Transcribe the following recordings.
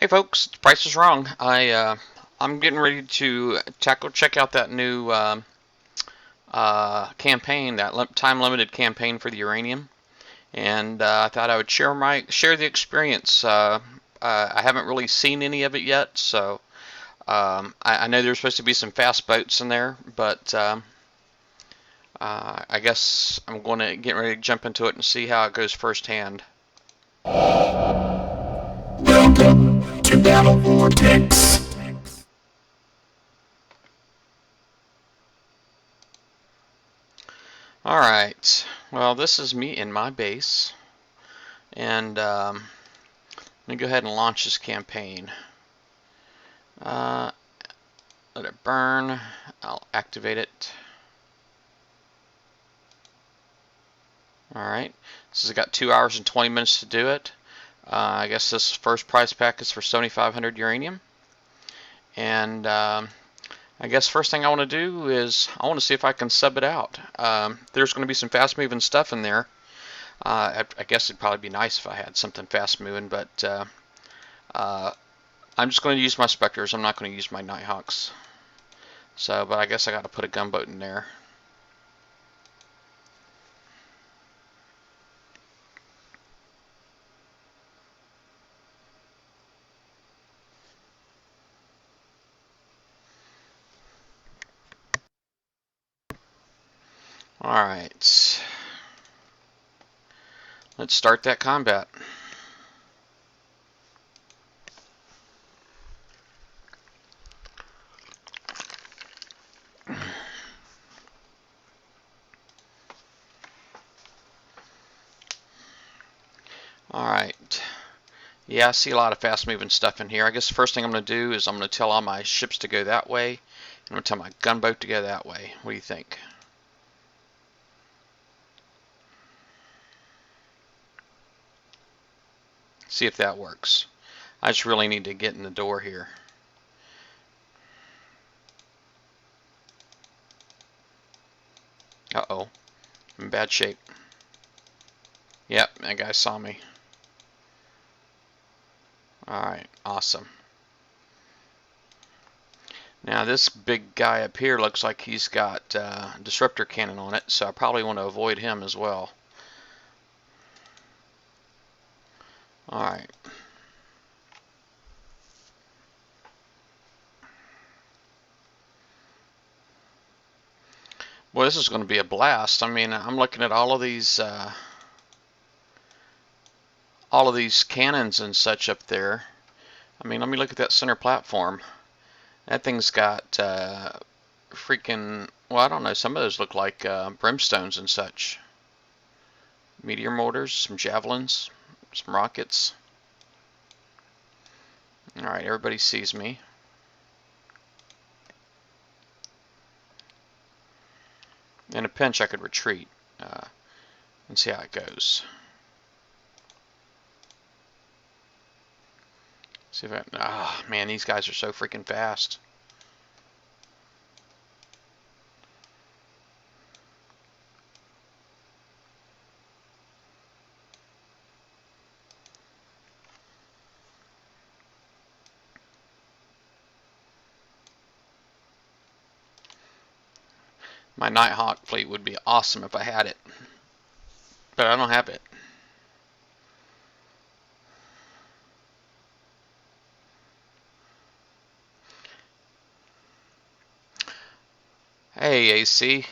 Hey folks, Price is Wrong. I'm getting ready to check out that new campaign, that time limited campaign for the uranium, and I thought I would share the experience. I haven't really seen any of it yet, so I know there's supposed to be some fast boats in there, but I guess I'm going to get ready to jump into it and see how it goes firsthand. Welcome to Battle Vortex. Alright, well this is me in my base, and let me go ahead and launch this campaign. Let it burn. I'll activate it. Alright, this has got 2 hours and 20 minutes to do it. I guess this first prize pack is for 7,500 uranium. And I guess first thing I want to do is I want to see if I can sub it out. There's going to be some fast moving stuff in there. I guess it'd probably be nice if I had something fast moving, but I'm just going to use my Spectres. I'm not going to use my Nighthawks. So, but I guess I got to put a gunboat in there. Alright. Let's start that combat. Alright. Yeah, I see a lot of fast moving stuff in here. I guess the first thing I'm going to do is I'm going to tell all my ships to go that way. And I'm going to tell my gunboat to go that way. What do you think? See if that works. I just really need to get in the door here. Uh-oh. I'm in bad shape. Yep, that guy saw me. Alright, awesome. Now this big guy up here looks like he's got disruptor cannon on it, so I probably want to avoid him as well. Alright. Well, this is going to be a blast. I mean, I'm looking at all of these cannons and such up there. I mean, let me look at that center platform. That thing's got freaking, well, I don't know, some of those look like brimstones and such. Meteor mortars, some javelins, some rockets. Alright, everybody sees me. In a pinch, I could retreat and see how it goes. See if I, ah, man, these guys are so freaking fast. My Nighthawk fleet would be awesome if I had it, but I don't have it. Hey, AC.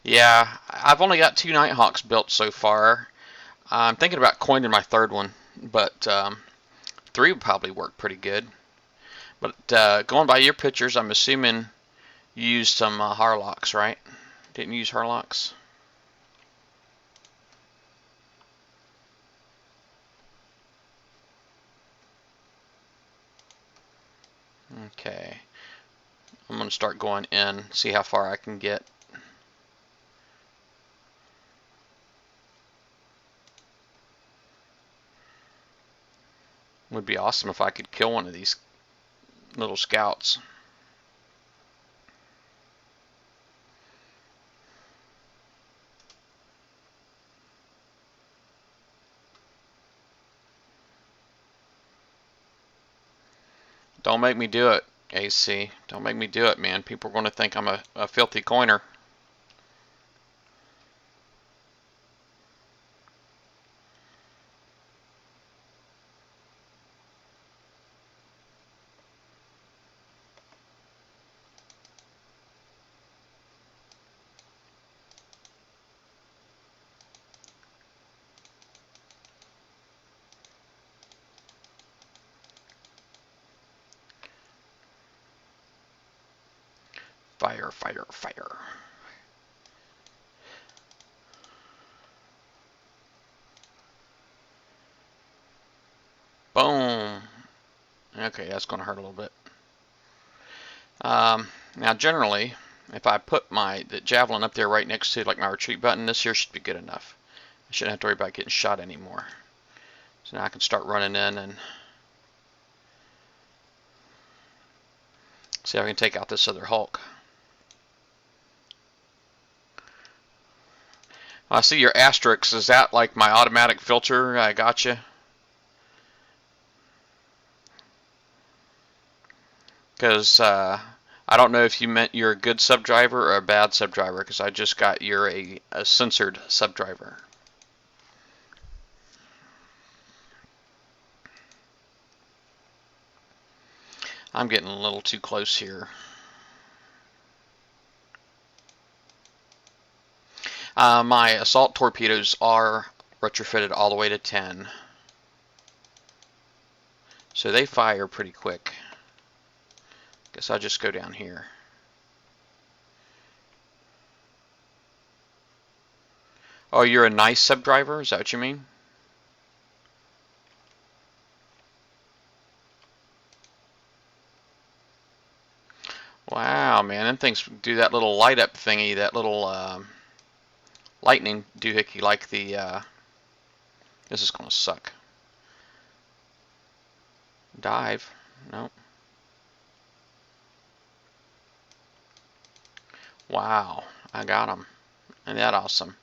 Yeah, I've only got 2 Nighthawks built so far. I'm thinking about coining my third one, but 3 would probably work pretty good. But going by your pictures, I'm assuming you used some Harlocks, right? Didn't you use Harlocks? Okay. I'm going to start going in, see how far I can get. Would be awesome if I could kill one of these little scouts. Don't make me do it, AC. Don't make me do it, man. People are going to think I'm a filthy coiner. Fire, fire, fire. Boom. Okay, that's going to hurt a little bit. Now, generally, if I put the javelin up there right next to like my retreat button, this here should be good enough. I shouldn't have to worry about getting shot anymore. So now I can start running in and see if I can take out this other Hulk. I see your asterisk. Is that like my automatic filter? I gotcha. Because I don't know if you meant you're a good subdriver or a bad subdriver, because I just got you're a censored subdriver. I'm getting a little too close here. My assault torpedoes are retrofitted all the way to 10. So they fire pretty quick. Guess I'll just go down here. Oh, you're a nice subdriver? Is that what you mean? Wow, man, them things do that little light up thingy, that little lightning doohickey like the, this is going to suck. Dive. Nope. Wow, I got him. Isn't that awesome?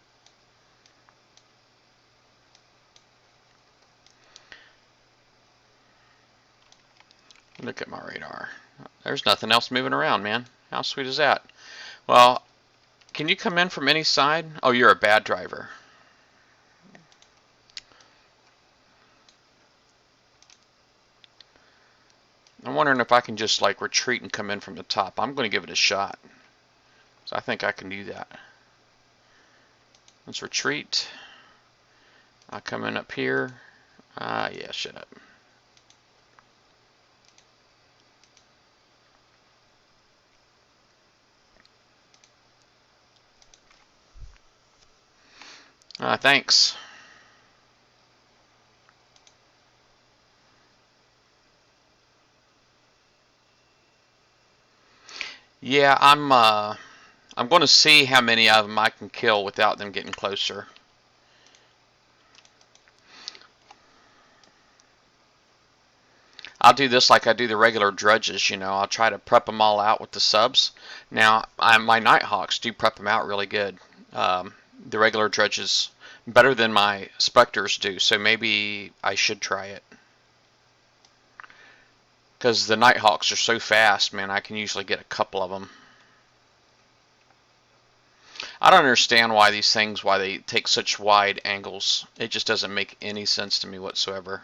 Look at my radar. There's nothing else moving around, man. How sweet is that? Well, can you come in from any side? Oh, you're a bad driver. I'm wondering if I can just like retreat and come in from the top. I'm going to give it a shot. So I think I can do that. Let's retreat. I'll come in up here. Yeah, shut up. Thanks. Yeah, I'm going to see how many of them I can kill without them getting closer. I'll do this like I do the regular drudges, you know. I'll try to prep them all out with the subs. Now, my Nighthawks do prep them out really good. The regular drudges better than my Spectres do, so maybe I should try it. Because the Nighthawks are so fast, man, I can usually get a couple of them. I don't understand why these things, why they take such wide angles. It just doesn't make any sense to me whatsoever.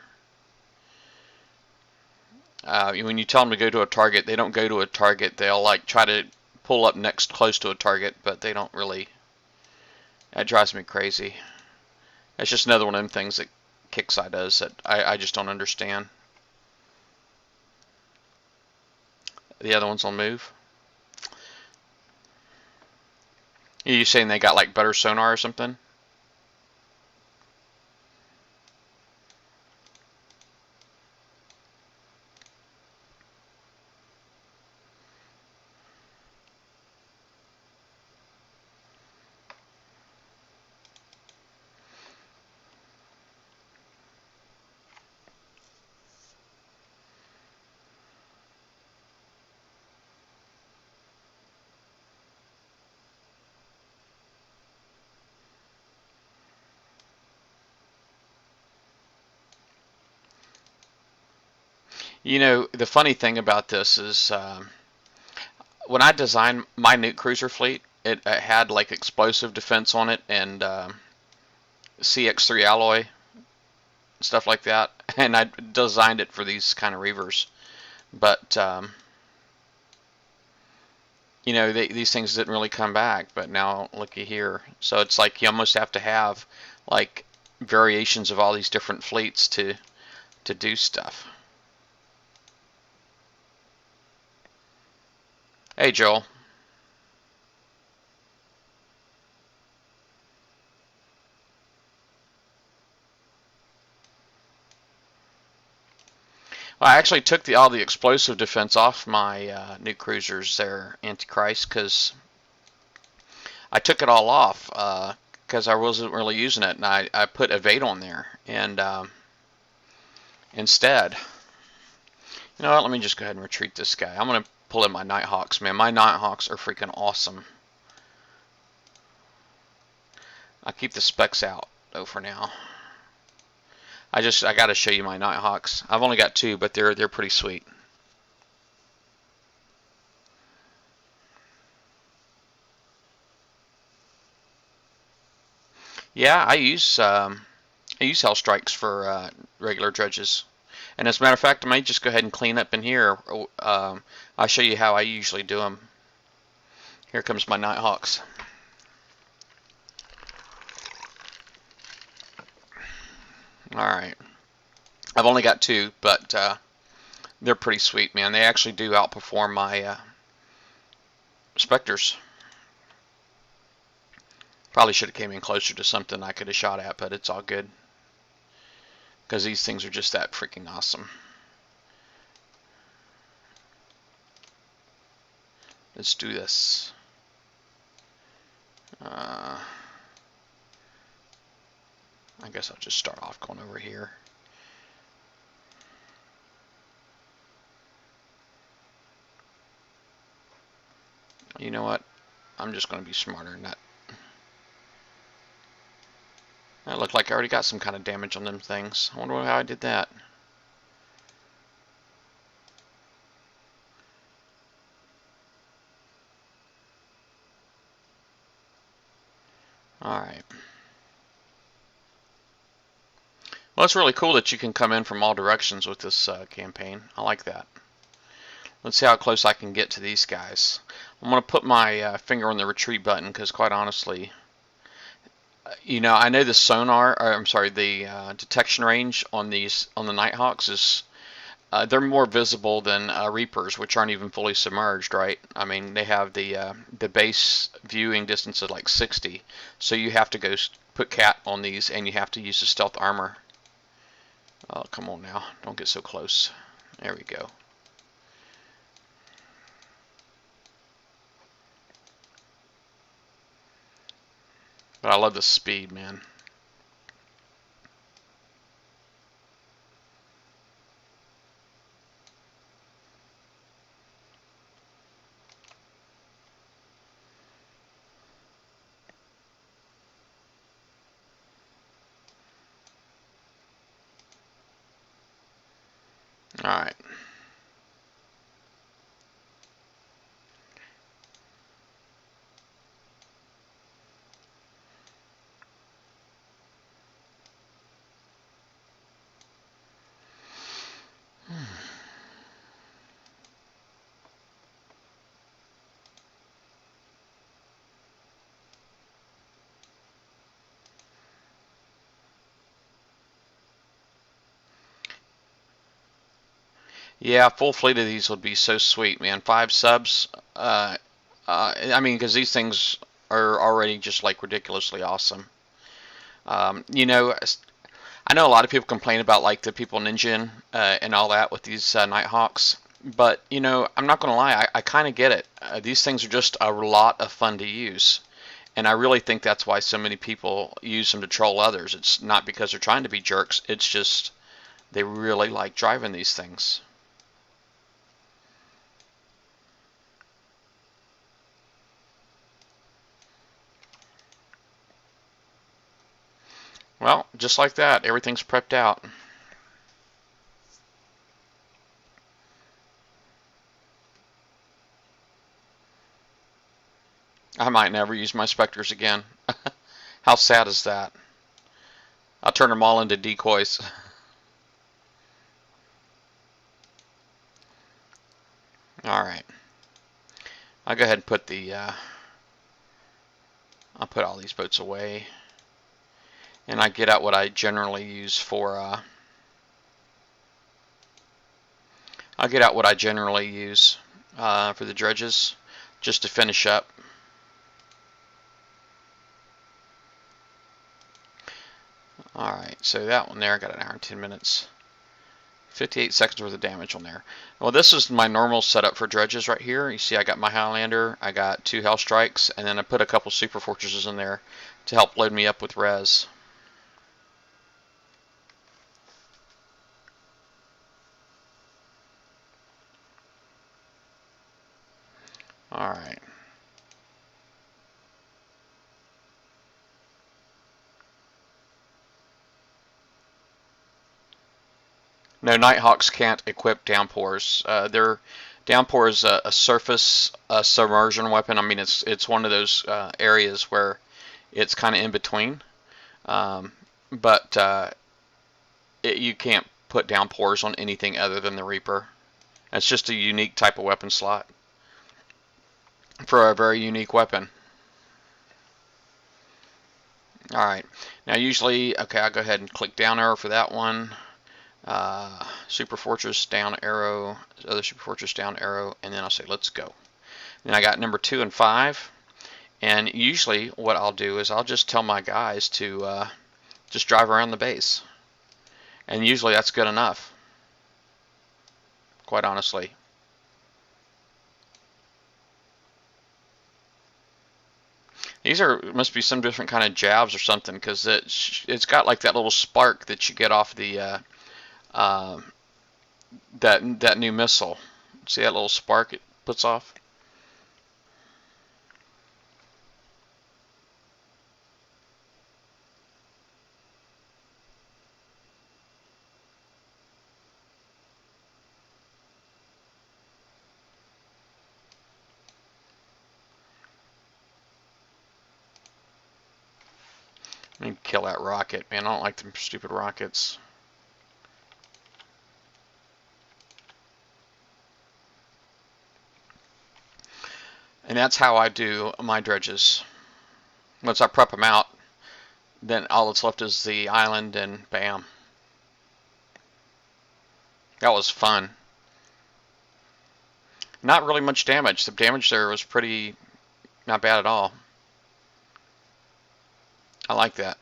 When you tell them to go to a target, they don't go to a target. They'll like try to pull up next close to a target, but they don't really. That drives me crazy. It's just another one of them things that Kixeye does that I just don't understand. The other ones will move. Are you saying they got like better sonar or something? You know, the funny thing about this is when I designed my nuke cruiser fleet, it had like explosive defense on it and CX3 alloy, stuff like that, and I designed it for these kind of reavers. But you know, these things didn't really come back. But now looky here. So it's like you almost have to have like variations of all these different fleets to do stuff. Hey, Joel. Well, I actually took all the explosive defense off my nuke cruisers there, Antichrist, because I took it all off because I wasn't really using it, and I put evade on there, and instead, you know what? Let me just go ahead and retreat this guy. I'm gonna pull in my Nighthawks, man. My Nighthawks are freaking awesome. I'll keep the specs out though for now. I got to show you my Nighthawks. I've only got two, but they're pretty sweet. Yeah, I use Hell Strikes for regular dredges. And as a matter of fact, I might just go ahead and clean up in here. I'll show you how I usually do them. Here comes my Nighthawks. Alright. I've only got two, but they're pretty sweet, man. They actually do outperform my Spectres. Probably should have came in closer to something I could have shot at, but it's all good. Because these things are just that freaking awesome. Let's do this. I guess I'll just start off going over here. You know what? I'm just going to be smarter than that. That looked like I already got some kind of damage on them things. I wonder how I did that. Alright. Well, it's really cool that you can come in from all directions with this campaign. I like that. Let's see how close I can get to these guys. I'm going to put my finger on the retreat button because, quite honestly, you know, I know the sonar, or I'm sorry, the detection range on the Nighthawks is they're more visible than Reapers, which aren't even fully submerged, right? I mean, they have the base viewing distance of like 60, so you have to go put cat on these, and you have to use the stealth armor. Oh, come on now, don't get so close. There we go. But I love the speed, man. All right. Yeah, full fleet of these would be so sweet, man. 5 subs. I mean, because these things are already just like ridiculously awesome. You know, I know a lot of people complain about like the people ninja and all that with these Nighthawks, but you know, I'm not gonna lie, I kind of get it. These things are just a lot of fun to use, and I really think that's why so many people use them to troll others. It's not because they're trying to be jerks. It's just they really like driving these things. Well, just like that, everything's prepped out. I might never use my specters again. How sad is that? I'll turn them all into decoys. Alright. I'll go ahead and put I'll put all these boats away. And I get out what I generally use for, I'll get out what I generally use for the dredges, just to finish up. Alright, so that one there, got an hour and 10 minutes. 58 seconds worth of damage on there. Well, this is my normal setup for dredges right here. You see I got my Highlander, I got 2 Hell Strikes, and then I put a couple Super Fortresses in there to help load me up with res. Alright. No, Nighthawks can't equip downpours. Their downpour is a surface submersion weapon. I mean, it's one of those areas where it's kind of in between, but you can't put downpours on anything other than the Reaper. It's just a unique type of weapon slot for a very unique weapon. Alright, now usually, okay, I'll go ahead and click down arrow for that one. Super Fortress down arrow, other Super Fortress down arrow, and then I'll say let's go. Then I got number 2 and 5, and usually what I'll do is I'll just tell my guys to just drive around the base, and usually that's good enough, quite honestly. These must be some different kind of jabs or something, because it's got like that little spark that you get off the that new missile. See that little spark it puts off? Let me kill that rocket, man. I don't like them stupid rockets. And that's how I do my dredges. Once I prep them out, then all that's left is the island, and bam. That was fun. Not really much damage. The damage there was pretty not bad at all. I like that.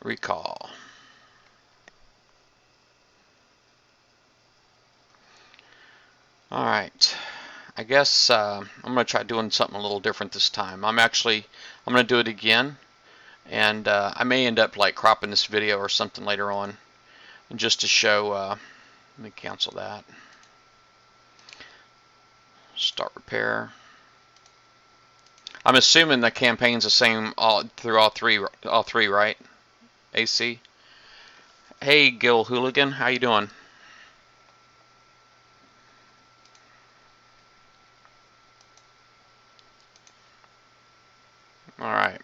Recall. Alright. I guess I'm going to try doing something a little different this time. I'm going to do it again. And I may end up like cropping this video or something later on. Just to show, let me cancel that. Start repair. I'm assuming the campaign's the same through all three, right? AC. Hey, Gil Hooligan, how you doing? All right.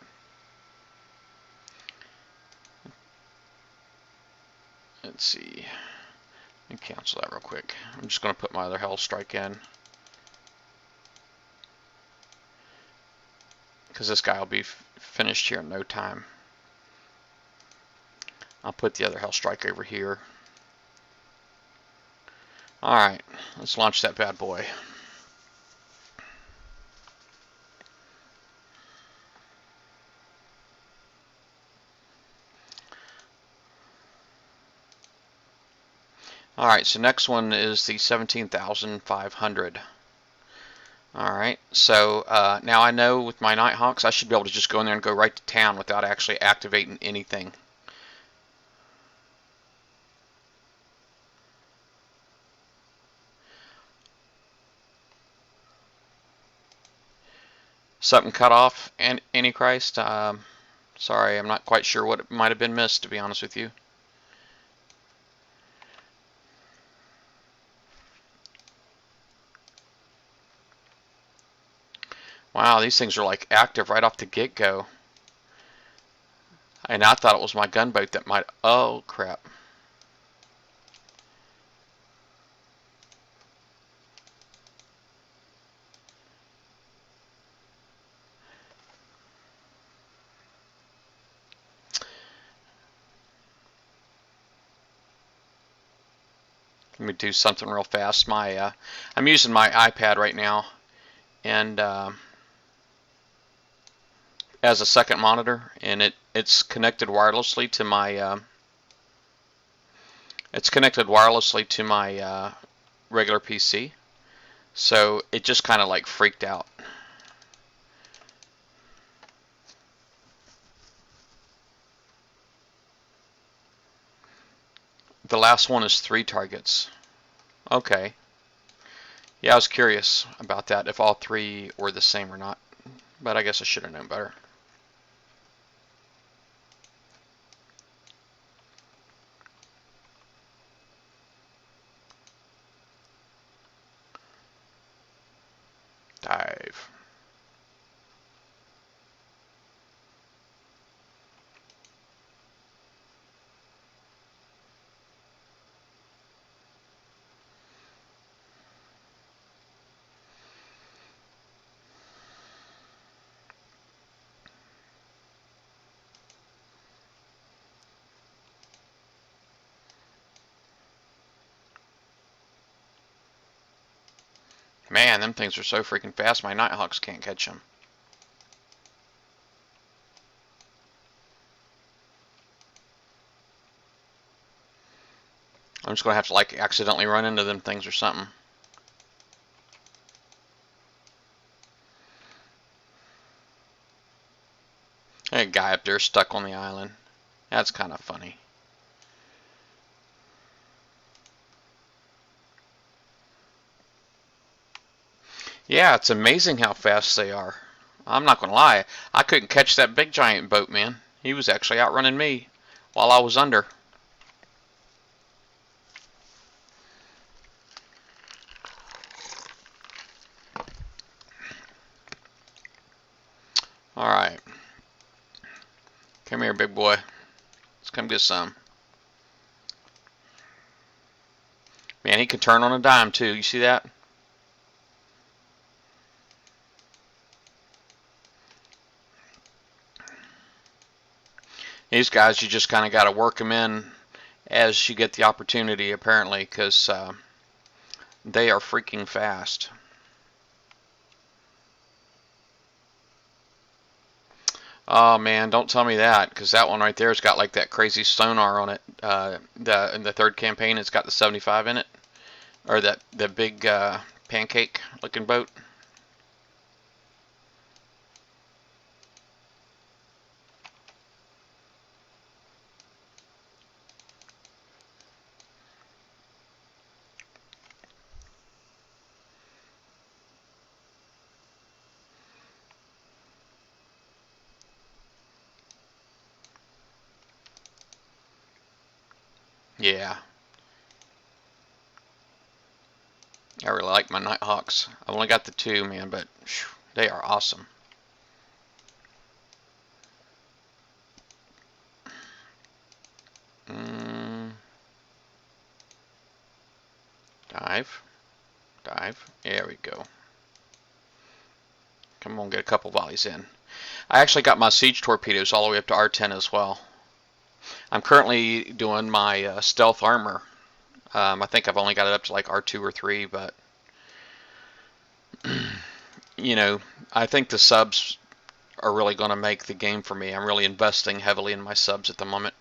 Let's see. Let me cancel that real quick. I'm just going to put my other Hell Strike in, because this guy will be finished here in no time. I'll put the other Hell Strike over here. Alright, let's launch that bad boy. Alright, so next one is the 17,500. Alright, so now I know with my Nighthawks I should be able to just go in there and go right to town without actually activating anything. Something cut off, Antichrist? Sorry, I'm not quite sure what might have been missed, to be honest with you. Wow, these things are like active right off the get-go. And I thought it was my gunboat that might... Oh, crap. Let me do something real fast. I'm using my iPad right now, and as a second monitor, and it's connected wirelessly to my regular PC. So it just kind of like freaked out. The last one is 3 targets. Okay. Yeah, I was curious about that, if all 3 were the same or not. But I guess I should have known better. Dive. Man, them things are so freaking fast, my Nighthawks can't catch them. I'm just going to have to like accidentally run into them things or something. Hey, a guy up there stuck on the island. That's kind of funny. Yeah, it's amazing how fast they are. I'm not going to lie. I couldn't catch that big giant boat, man. He was actually outrunning me while I was under. Alright. Come here, big boy. Let's come get some. Man, he can turn on a dime, too. You see that? These guys, you just kind of got to work them in as you get the opportunity, apparently, because they are freaking fast. Oh man, don't tell me that, because that one right there has got like that crazy sonar on it. In the third campaign, it's got the 75 in it, or the big pancake-looking boat. Yeah, I really like my Nighthawks. I've only got the 2, man, but whew, they are awesome. Dive, dive. There we go. Come on, get a couple volleys in. I actually got my siege torpedoes all the way up to R10 as well. I'm currently doing my stealth armor. I think I've only got it up to like R2 or 3, but you know, I think the subs are really going to make the game for me. I'm really investing heavily in my subs at the moment.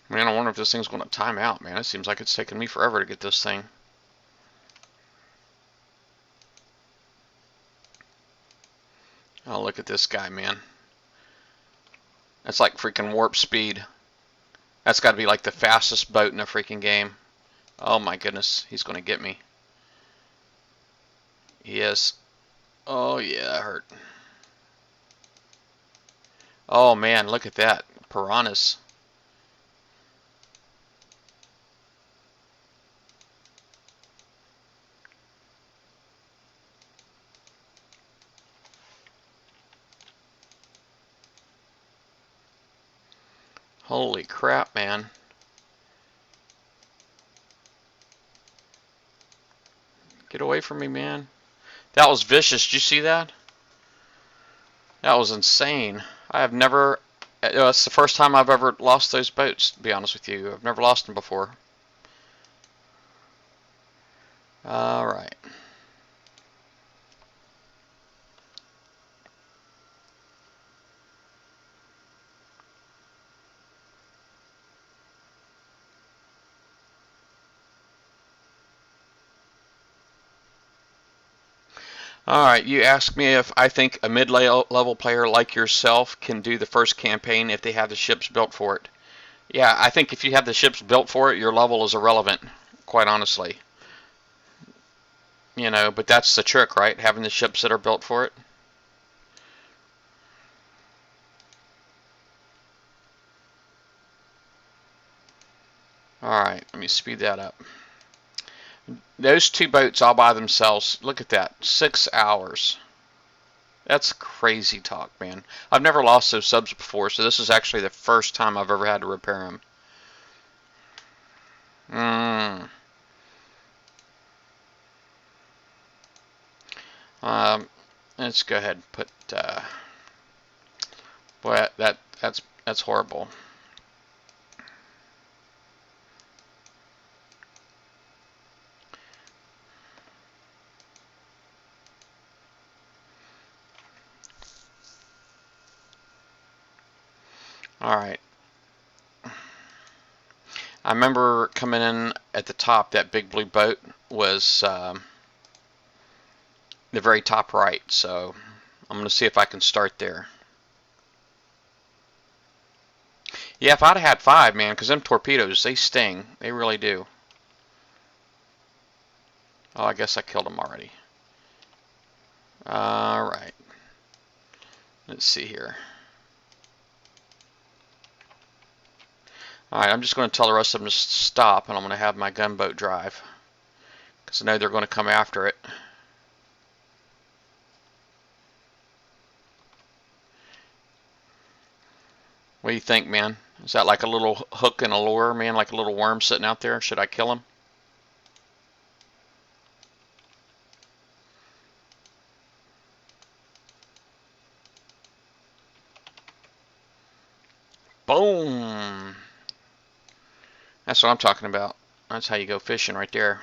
Man, I wonder if this thing's going to time out, man. It seems like it's taking me forever to get this thing. Oh, look at this guy, man. That's like freaking warp speed. That's got to be like the fastest boat in the freaking game. Oh my goodness, he's going to get me. He is. Oh yeah, that hurt. Oh man, look at that. Piranhas. Holy crap, man. Get away from me, man. That was vicious. Did you see that? That was insane. I have never... It's the first time I've ever lost those boats, to be honest with you. I've never lost them before. Alright. Alright, you asked me if I think a mid-level player like yourself can do the first campaign if they have the ships built for it. Yeah, I think if you have the ships built for it, your level is irrelevant, quite honestly. You know, but that's the trick, right? Having the ships that are built for it. Alright, let me speed that up. Those two boats all by themselves, look at that, 6 hours. That's crazy talk, man. I've never lost those subs before, so this is actually the first time I've ever had to repair them. Let's go ahead and put. Boy, that's horrible. All right. I remember coming in at the top. That big blue boat was the very top right. So I'm going to see if I can start there. Yeah, if I'd have had 5, man, because them torpedoes, they sting. They really do. Oh, I guess I killed them already. All right. Let's see here. Alright, I'm just going to tell the rest of them to stop, and I'm going to have my gunboat drive. Because I know they're going to come after it. What do you think, man? Is that like a little hook and a lure, man? Like a little worm sitting out there? Should I kill him? Boom! That's what I'm talking about. That's how you go fishing right there.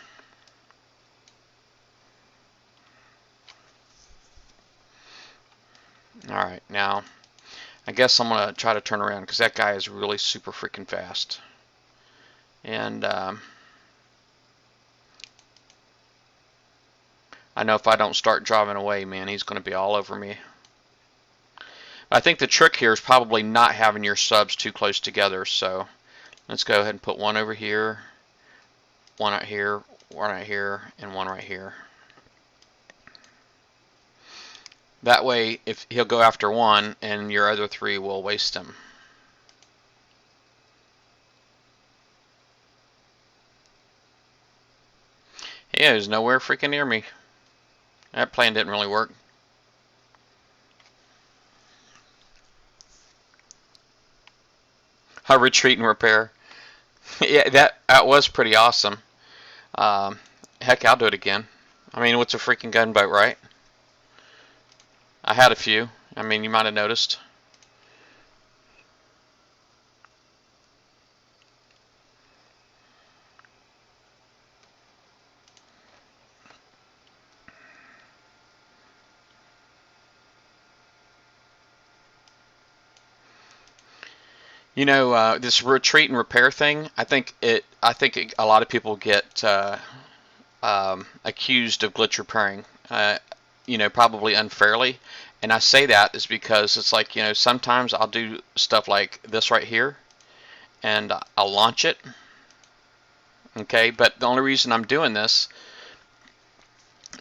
Alright, now, I guess I'm going to try to turn around because that guy is really super freaking fast. And, I know if I don't start driving away, man, he's going to be all over me. I think the trick here is probably not having your subs too close together, so let's go ahead and put one over here, one right here, one right here, and one right here. That way, if he'll go after one, and your other 3 will waste him. Yeah, he's nowhere freaking near me. That plan didn't really work. I retreat and repair. Yeah, that was pretty awesome. Heck, I'll do it again. I mean, what's a freaking gunboat, right? I had a few. I mean, you might have noticed. You know, this retreat and repair thing. I think a lot of people get accused of glitch repairing. You know, probably unfairly. And I say that is because it's like, you know, sometimes I'll do stuff like this right here, and I'll launch it. Okay, but the only reason I'm doing this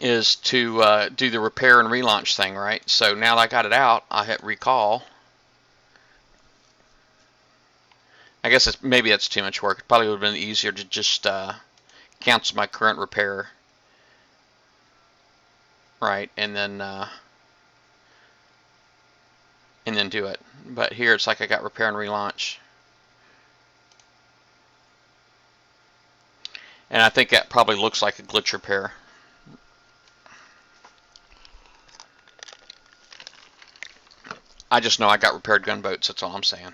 is to do the repair and relaunch thing, right? So now that I got it out, I hit recall. I guess maybe that's too much work. It probably would have been easier to just cancel my current repair, right, and then do it. But here it's like I got repair and relaunch, and I think that probably looks like a glitch repair. I just know I got repaired gunboats. That's all I'm saying.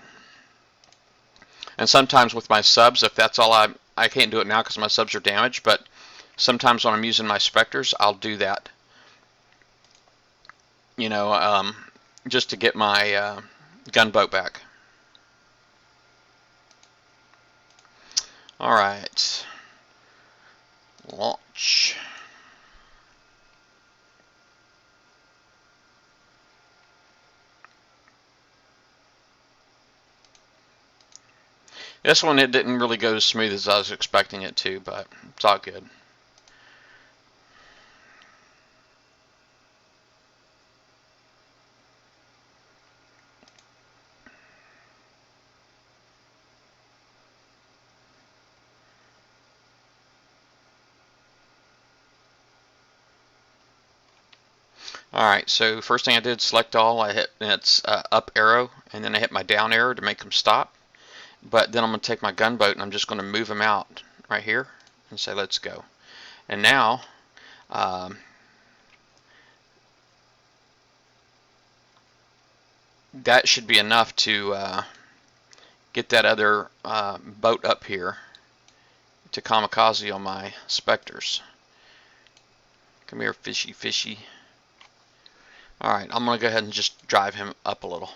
And sometimes with my subs, if that's all I can't do it now because my subs are damaged, but sometimes when I'm using my Spectres, I'll do that. You know, just to get my gunboat back. All right, launch. This one, it didn't really go as smooth as I was expecting it to, but it's all good. Alright, so first thing I did, select all. I hit its up arrow, and then I hit my down arrow to make them stop. But then I'm going to take my gunboat and I'm just going to move them out right here and say let's go. And now that should be enough to get that other boat up here to kamikaze on my Spectres. Come here, fishy, fishy. Alright, I'm going to go ahead and just drive him up a little.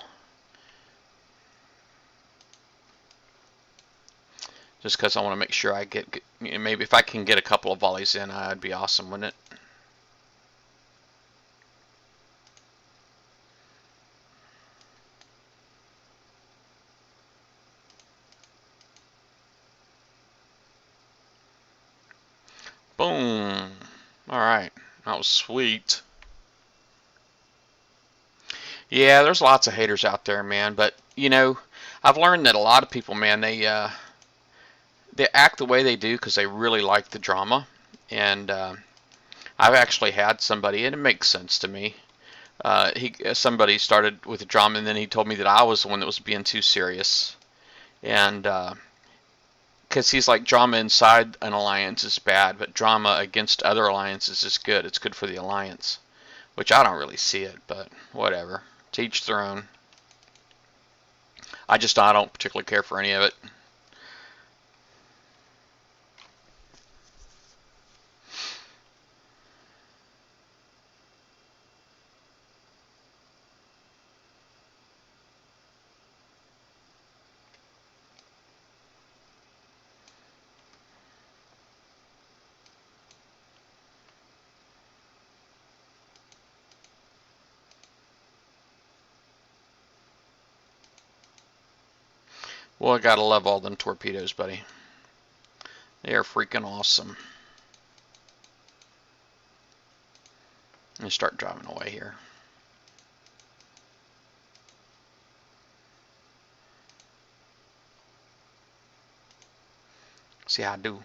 Just because I want to make sure I get, maybe if I can get a couple of volleys in, that'd be awesome, wouldn't it? Boom. Alright, that was sweet. Yeah, there's lots of haters out there, man, but, you know, I've learned that a lot of people, man, they act the way they do because they really like the drama. And I've actually had somebody, and it makes sense to me. Somebody started with the drama, and then he told me that I was the one that was being too serious. And because he's like, drama inside an alliance is bad, but drama against other alliances is good. It's good for the alliance, which I don't really see it, but whatever. To each their own. I don't particularly care for any of it. Well, I gotta love all them torpedoes, buddy. They are freaking awesome. Let me start driving away here. See how I do.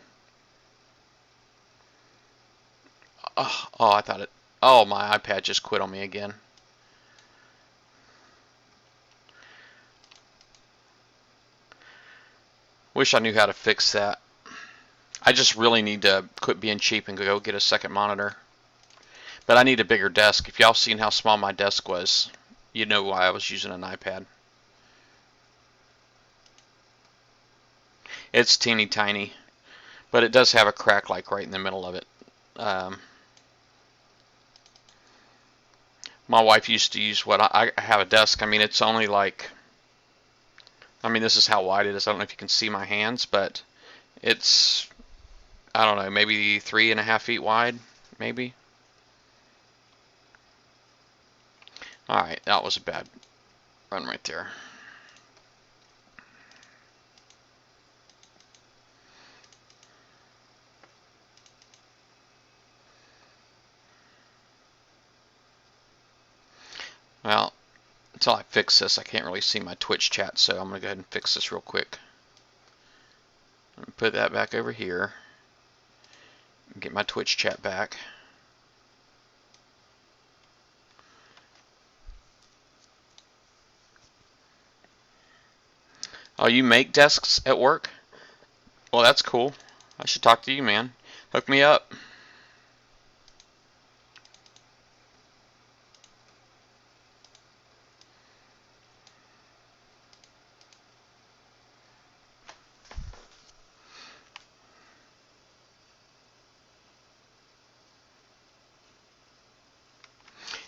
Oh, I thought it. Oh, my iPad just quit on me again. Wish I knew how to fix that. I just really need to quit being cheap and go get a second monitor. But I need a bigger desk. If y'all seen how small my desk was, you know why I was using an iPad. It's teeny tiny, but it does have a crack like right in the middle of it. My wife used to use what I have a desk. I mean, it's only like, I mean, this is how wide it is. I don't know if you can see my hands, but it's, I don't know, maybe 3.5 feet wide, maybe. Alright, that was a bad run right there. Well, until I fix this, I can't really see my Twitch chat, so I'm going to go ahead and fix this real quick. Put that back over here. Get my Twitch chat back. Oh, you make desks at work? Well, that's cool. I should talk to you, man. Hook me up.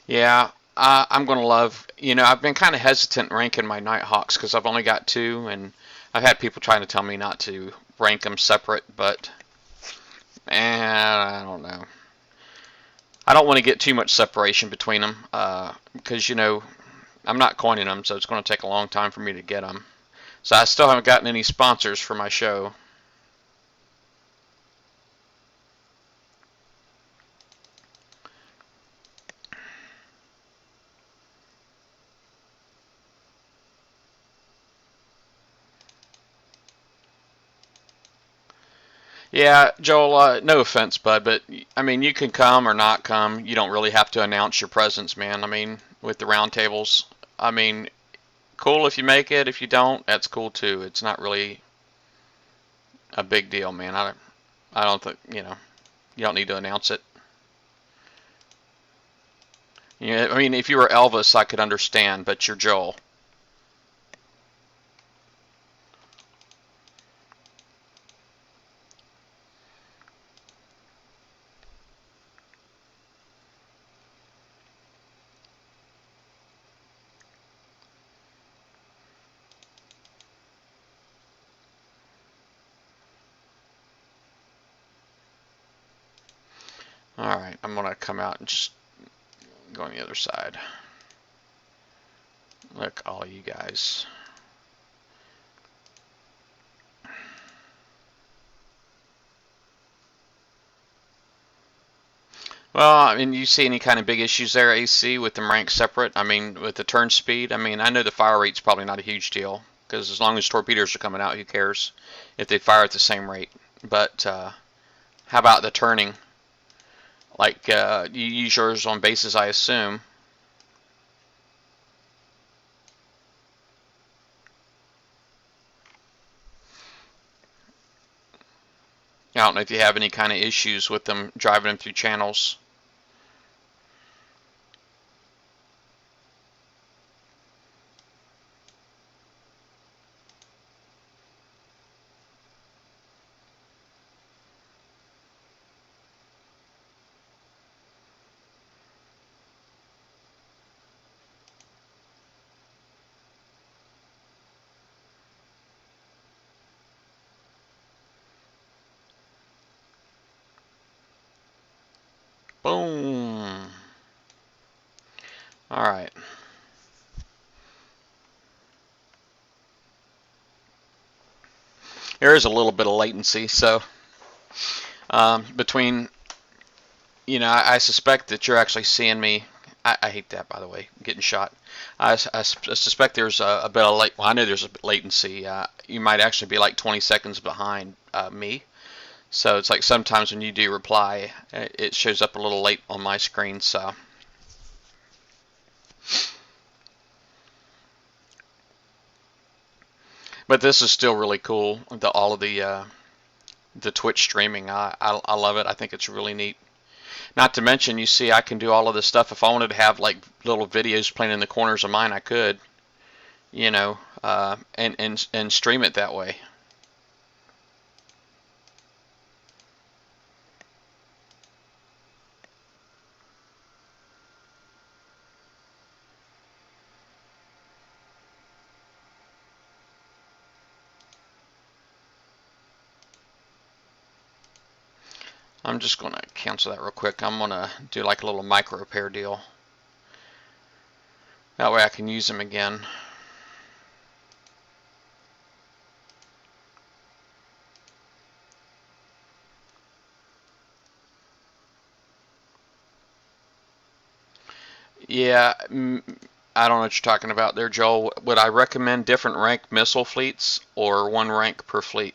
Yeah, I'm going to love, I've been kind of hesitant ranking my Nighthawks because I've only got two, and I've had people trying to tell me not to rank them separate, but, I don't know. I don't want to get too much separation between them because, I'm not coining them, so it's going to take a long time for me to get them. So I still haven't gotten any sponsors for my show. Yeah, Joel, no offense, bud, but I mean, you can come or not come. You don't really have to announce your presence, man. I mean, with the roundtables, I mean, cool if you make it. If you don't, that's cool too. It's not really a big deal, man. I don't think, you don't need to announce it. Yeah, I mean, if you were Elvis, I could understand, but you're Joel. All right, I'm gonna come out and just go on the other side. Look, all you guys. Well, I mean, you see any kind of big issues there, AC, with them ranked separate? I mean, with the turn speed? I mean, I know the fire rate's probably not a huge deal, because as long as torpedoes are coming out, who cares if they fire at the same rate? But how about the turning? Like, you use yours on bases, I assume. I don't know if you have any kind of issues with them driving them through channels. Boom. All right. There is a little bit of latency, so between, I suspect that you're actually seeing me. I hate that, by the way, getting shot. I suspect there's a bit of well, I know there's a latency. You might actually be like 20 seconds behind me. So it's like sometimes when you do reply, it shows up a little late on my screen. So, but this is still really cool. All of the Twitch streaming, I love it. I think it's really neat. Not to mention, you see, I can do all of this stuff. If I wanted to have like little videos playing in the corners of mine, I could, and stream it that way. I'm just going to cancel that real quick. I'm going to do like a little micro repair deal. That way I can use them again. Yeah, I don't know what you're talking about there, Joel. Would I recommend different rank missile fleets or one rank per fleet?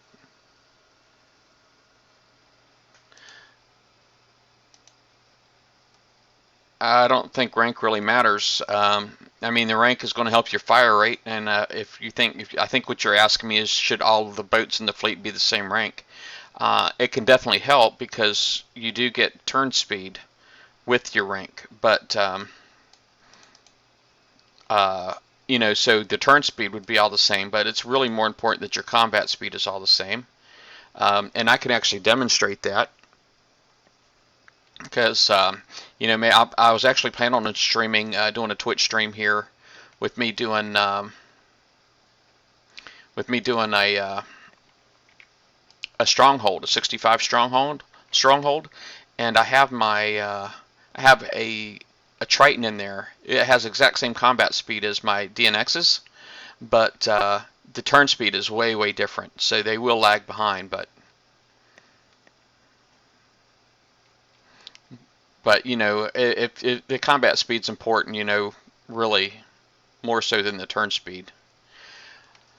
I don't think rank really matters. I mean, the rank is going to help your fire rate, and I think what you're asking me is, should all of the boats in the fleet be the same rank? It can definitely help because you do get turn speed with your rank, but uh, so the turn speed would be all the same, but it's really more important that your combat speed is all the same. And I can actually demonstrate that because I was actually planning on streaming, doing a Twitch stream here with me doing a stronghold, a 65 stronghold, and I have a Triton in there. It has exact same combat speed as my DNXs, but the turn speed is way different, so they will lag behind. But if the combat speed's important, really more so than the turn speed.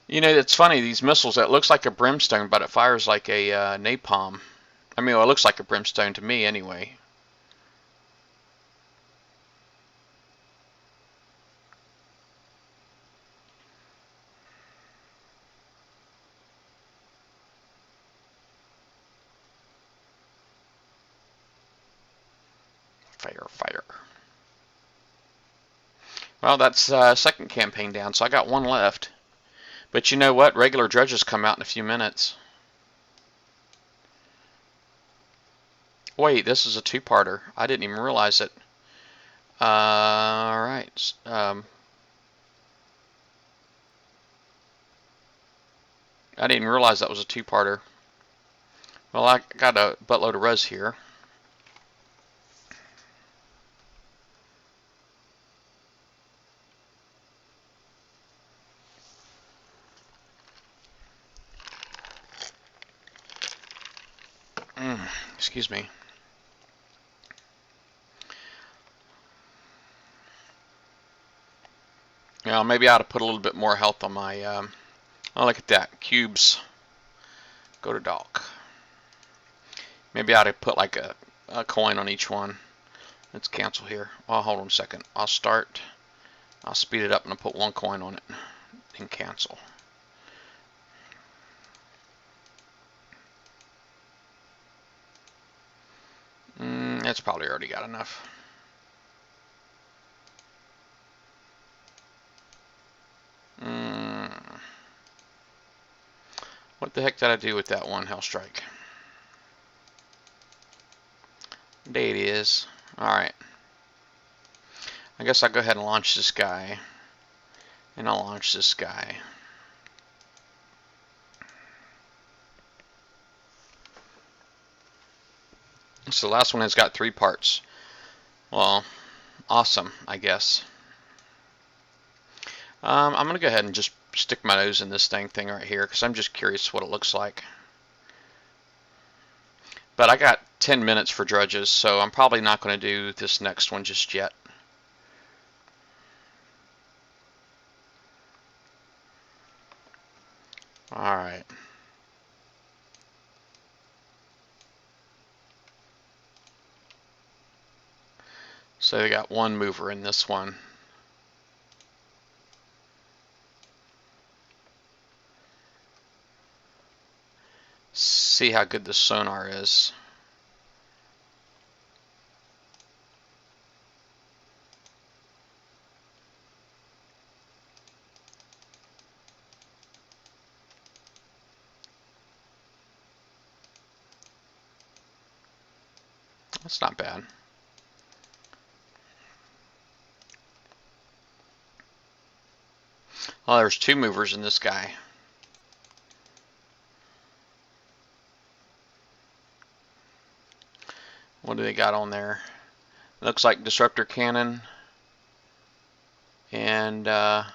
It's funny, these missiles, it looks like a brimstone, but it fires like a napalm. I mean, well, it looks like a brimstone to me anyway. Fire. Well, that's second campaign down, so I got one left. But you know what? Regular dredges come out in a few minutes. Wait, this is a two-parter. I didn't even realize it. Alright. I didn't realize that was a two-parter. Well, I got a buttload of res here. Excuse me. Maybe I ought to put a little bit more health on my... oh, look at that. Cubes. Go to dock. Maybe I ought to put like a coin on each one. Let's cancel here. Oh, hold on a second. I'll speed it up and I'll put one coin on it. And cancel. That's probably already got enough. What the heck did I do with that one Hellstrike? There it is. Alright. I guess I'll go ahead and launch this guy. And I'll launch this guy. So the last one has got 3 parts. Well, awesome, I guess. I'm going to go ahead and just stick my nose in this thing right here because I'm just curious what it looks like. But I got 10 minutes for dredges, so I'm probably not going to do this next one just yet. Alright. So they got one mover in this one. See how good the sonar is. That's not bad. Oh, there's 2 movers in this guy. What do they got on there? Looks like disruptor cannon and I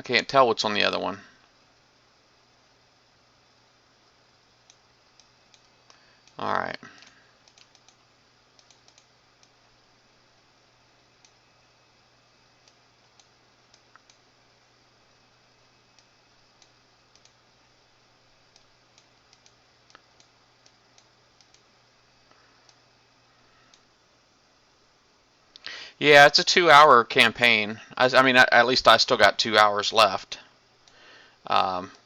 can't tell what's on the other one. Alright. Yeah, it's a 2-hour campaign. I mean, at least I still got 2 hours left,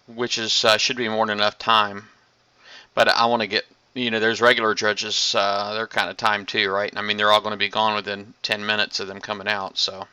which is should be more than enough time. But I want to get, there's regular judges. They're kind of timed too, right? I mean, they're all going to be gone within 10 minutes of them coming out, so.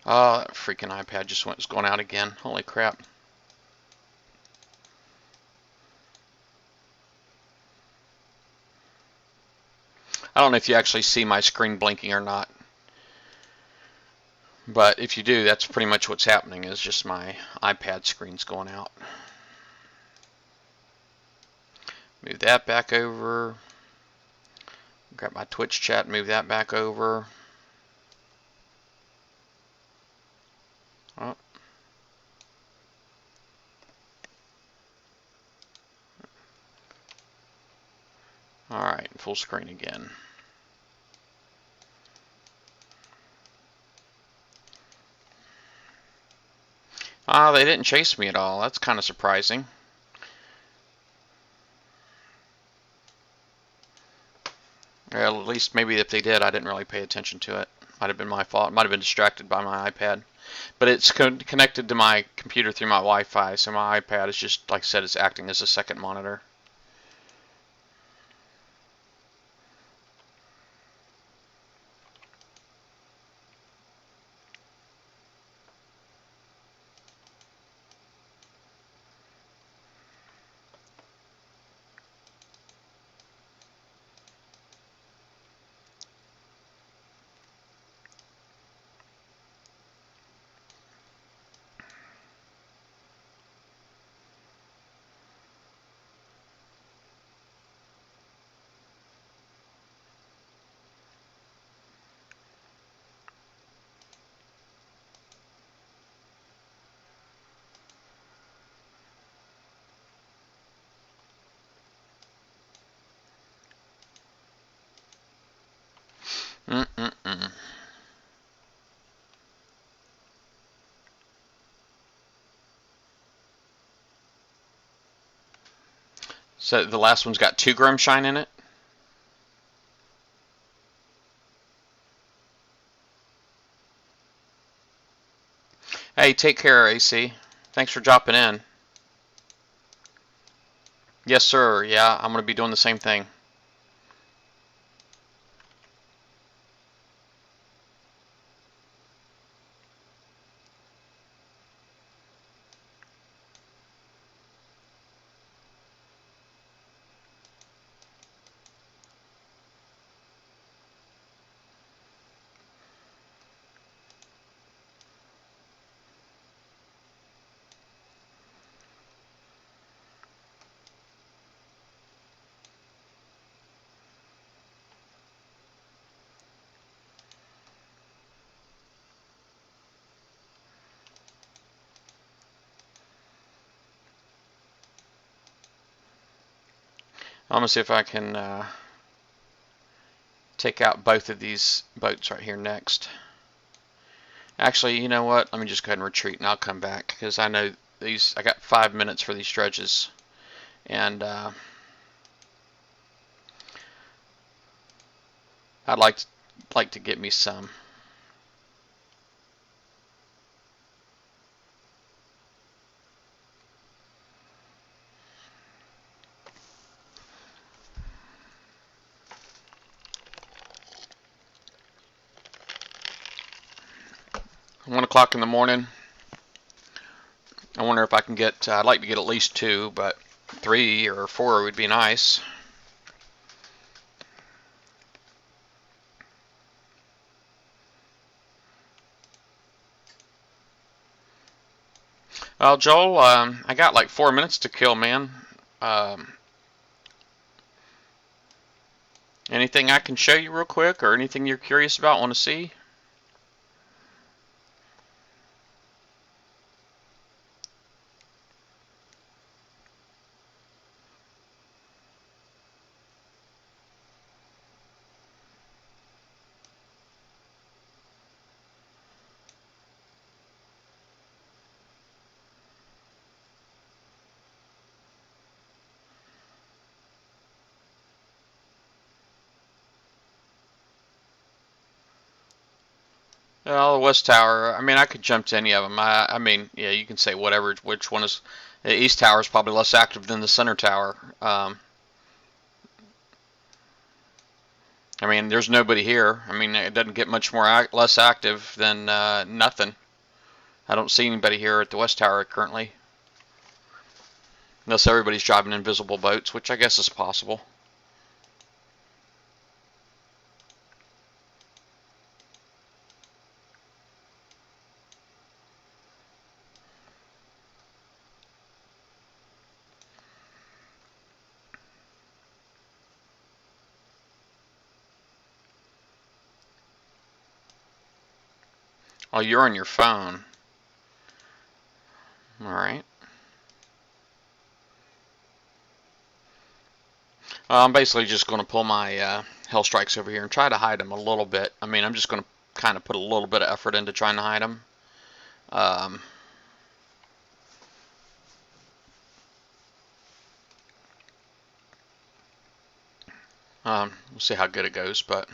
Oh, that freaking iPad just was going out again. Holy crap. I don't know if you actually see my screen blinking or not. But if you do, that's pretty much what's happening, is just my iPad screen's going out. Move that back over. Grab my Twitch chat, move that back over. Oh. Alright, full screen again. They didn't chase me at all. That's kind of surprising. Well, at least maybe if they did, I didn't really pay attention to it. Might have been my fault. Might have been distracted by my iPad. But it's connected to my computer through my Wi-Fi, so my iPad is just, like I said, it's acting as a second monitor. Mm-mm-mm. So the last one's got 2 gram shine in it? Hey, take care, AC. Thanks for dropping in. Yes, sir. Yeah, I'm going to be doing the same thing. I'm going to see if I can take out both of these boats right here next. Actually, you know what? Let me just go ahead and retreat, and I'll come back, because I know these. I got 5 minutes for these dredges, and I'd like to get me some. $1 o'clock in the morning. I wonder if I can get, I'd like to get at least 2, but 3 or 4 would be nice. Well, Joel, I got like 4 minutes to kill, man. Um, Anything I can show you real quick, or anything you're curious about, want to see? Well, the West Tower, I mean, I could jump to any of them. I mean, yeah, you can say whatever, which one is. The East Tower is probably less active than the Center Tower. I mean, there's nobody here. I mean, it doesn't get much more less active than nothing. I don't see anybody here at the West Tower currently. Unless everybody's driving invisible boats, which I guess is possible. Oh, you're on your phone. All right. I'm basically just going to pull my Hell Strikes over here and try to hide them a little bit. I mean, I'm just going to kind of put a little bit of effort into trying to hide them. Um, we'll see how good it goes, but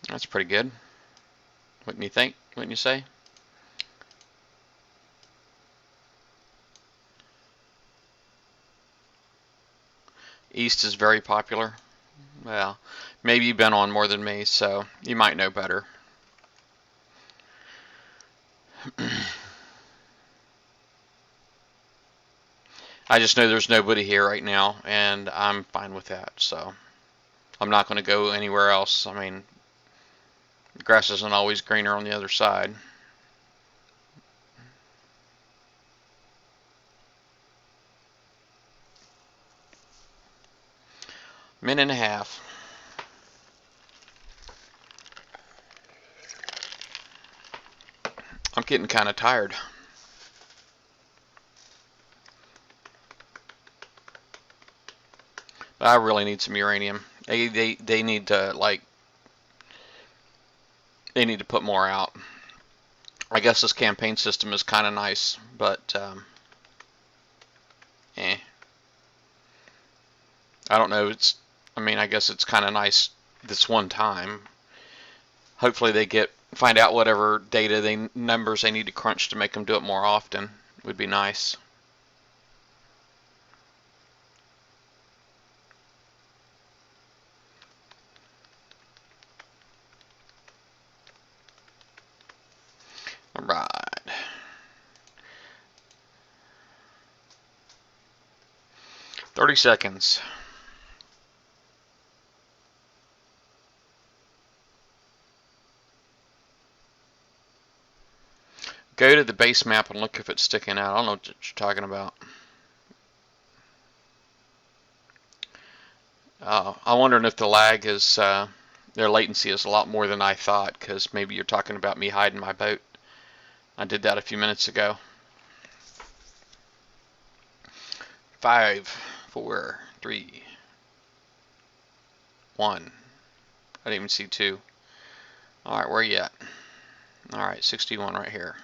that's pretty good. Wouldn't you think? Wouldn't you say? East is very popular. Well, maybe you've been on more than me, so you might know better. I just know there's nobody here right now, and I'm fine with that, so I'm not going to go anywhere else. I mean, the grass isn't always greener on the other side. Minute and a half. I'm getting kind of tired. But I really need some uranium. They need to they need to put more out. I guess this campaign system is kind of nice, but eh. I don't know. I mean, I guess it's kind of nice this one time. Hopefully they find out whatever numbers they need to crunch to make them do it more often. Would be nice. All right. 30 seconds. Go to the base map and look if it's sticking out. I don't know what you're talking about. I'm wondering if the lag is, their latency is a lot more than I thought, because maybe you're talking about me hiding my boat. I did that a few minutes ago. 5, 4, 3, 1. I didn't even see 2. Alright, where you at? Alright, 61 right here.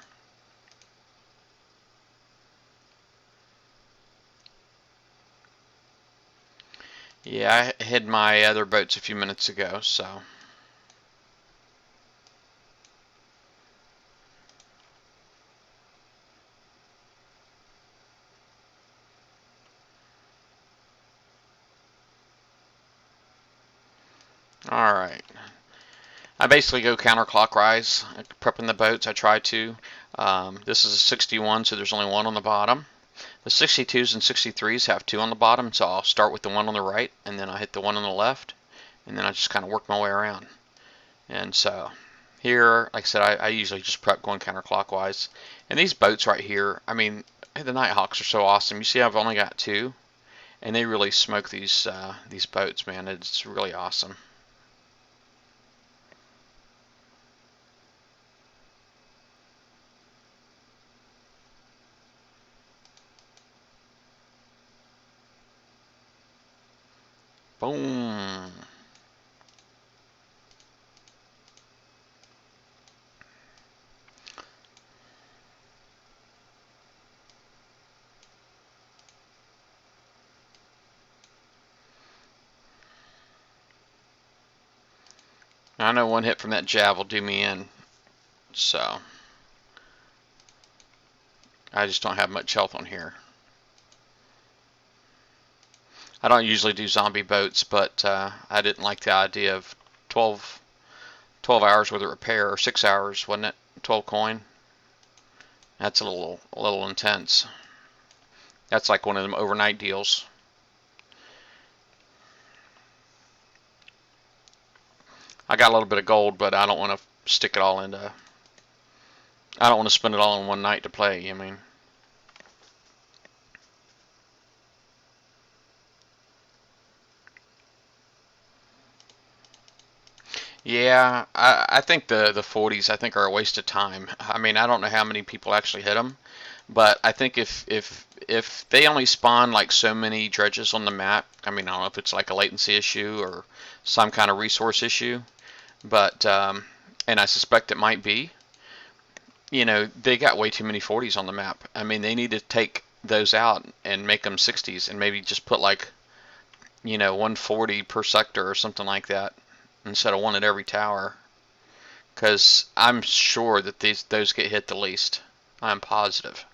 Yeah, I hid my other boats a few minutes ago, so. Alright. I basically go counterclockwise, prepping the boats. I try to. This is a 61, so there's only one on the bottom. The 62s and 63s have two on the bottom, so I'll start with the one on the right, and then I hit the one on the left, and then I just kind of work my way around. And so here, like I said, I usually just prep going counterclockwise. And these boats right here, I mean, the Nighthawks are so awesome. You see, I've only got two, and they really smoke these boats, man. It's really awesome. Boom. I know one hit from that jab will do me in, so I just don't have much health on here. I don't usually do zombie boats, but I didn't like the idea of 12 hours worth of repair, or 6 hours, wasn't it? 12 coin. That's a little intense. That's like one of them overnight deals. I got a little bit of gold, but I don't want to stick it all into. I don't want to spend it all in one night to play. I mean, yeah, I think the 40s I think are a waste of time. I mean, I don't know how many people actually hit them, but I think if they only spawn like so many dredges on the map, I mean, I don't know if it's like a latency issue or some kind of resource issue, but and I suspect it might be. You know, they got way too many 40s on the map. I mean, they need to take those out and make them 60s and maybe just put like, 140 per sector or something like that instead of one at every tower. Because I'm sure that those get hit the least. I'm positive.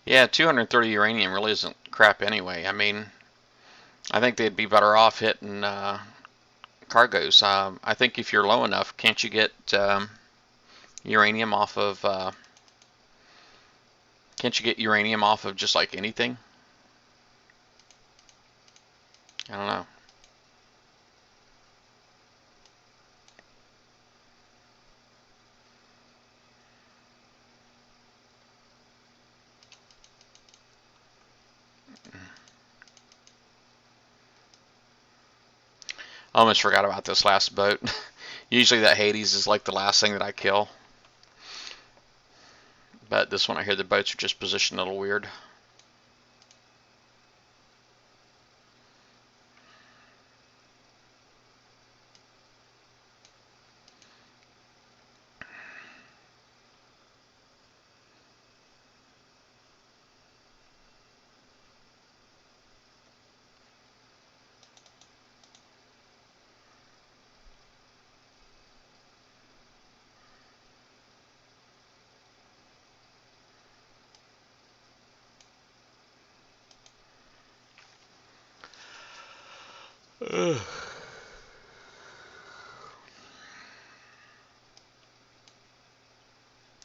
Yeah, 230 uranium really isn't crap anyway. I mean, I think they'd be better off hitting cargoes. I think if you're low enough, can't you get uranium off of? Can't you get uranium off of just like anything? I don't know. I almost forgot about this last boat. Usually that Hades is like the last thing that I kill. But this one I hear the boats are just positioned a little weird.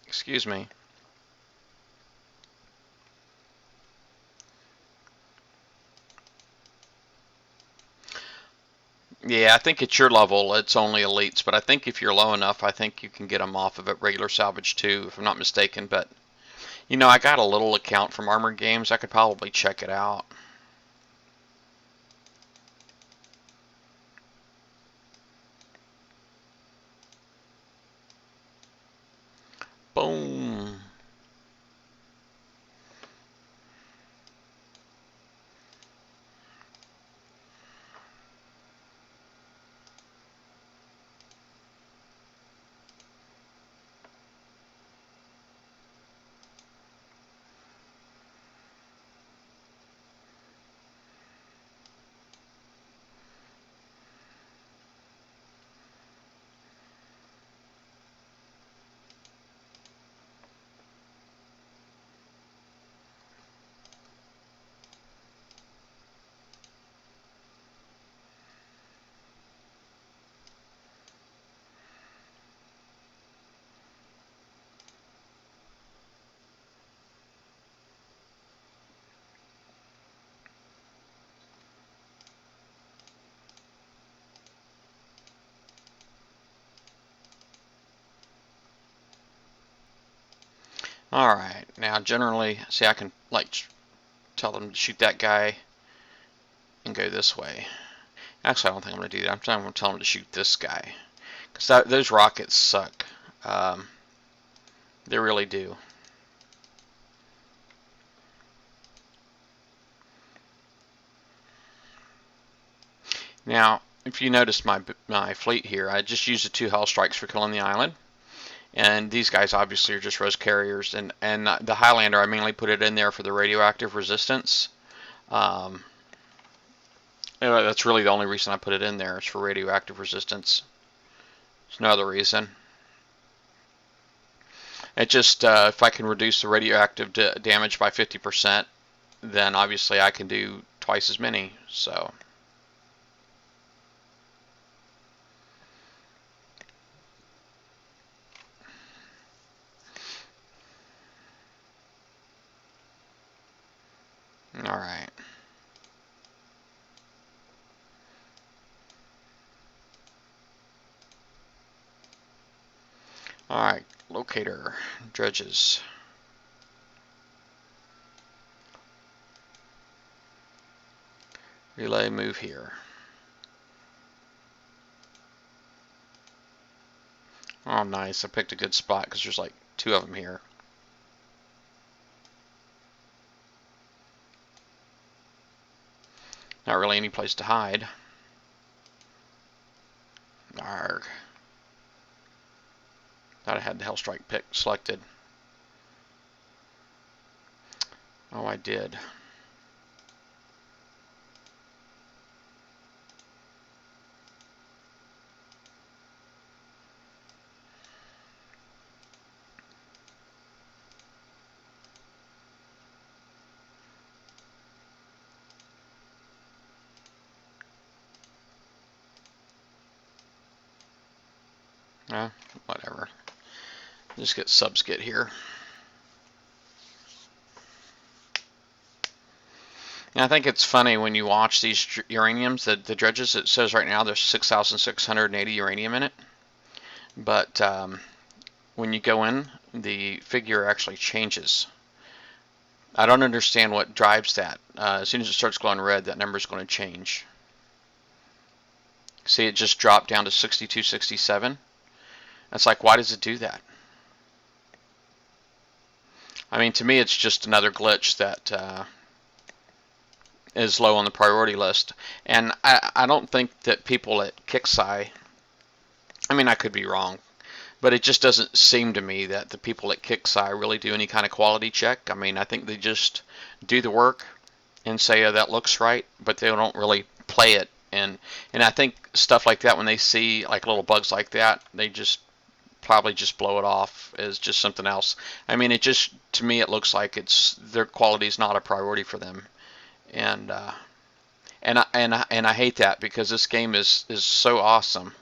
Excuse me. Yeah, I think at your level it's only elites, but I think if you're low enough, I think you can get them off of it regular salvage too, if I'm not mistaken. But I got a little account from Armored Games. I could probably check it out. Boom. Alright, now generally, see, I can like tell them to shoot that guy and go this way. Actually, I don't think I'm going to do that. I'm going to tell them to shoot this guy. Because those rockets suck. They really do. Now, if you notice my fleet here, I just used the 2 hull strikes for killing the island. And these guys obviously are just rose carriers. And the Highlander, I mainly put it in there for the radioactive resistance. That's really the only reason I put it in there, is for radioactive resistance. There's no other reason. It just, if I can reduce the radioactive damage by 50%, then obviously I can do twice as many. So. Alright. Alright, locator, dredges. Relay, move here. Oh, nice. I picked a good spot because there's like 2 of them here. Not really any place to hide. Arrgh. Thought I had the Hellstrike pick selected. Oh, I did. Whatever. Just get subskit here. And I think it's funny when you watch these uraniums, the dredges, it says right now there's 6,680 uranium in it. But when you go in, the figure actually changes. I don't understand what drives that. As soon as it starts glowing red, that number is going to change. See, it just dropped down to 6267. It's like, why does it do that? I mean, to me, it's just another glitch that is low on the priority list. And I don't think that people at PRICEI, I mean, I could be wrong, but it just doesn't seem to me that the people at PRICEI really do any kind of quality check. I mean, I think they just do the work and say, oh, that looks right, but they don't really play it. And I think stuff like that, when they see like little bugs like that, they just probably just blow it off as just something else. I mean, it just, to me, it looks like it's their quality is not a priority for them, and I hate that, because this game is so awesome.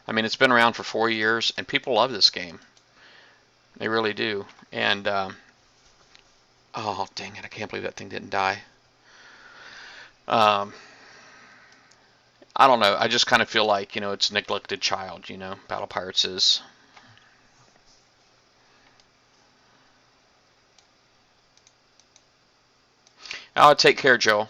I mean, it's been around for 4 years, and people love this game. They really do. And oh, dang it! I can't believe that thing didn't die. Um, I don't know. I just kind of feel like, it's a neglected child. Battle Pirates is. Oh, take care, Joel.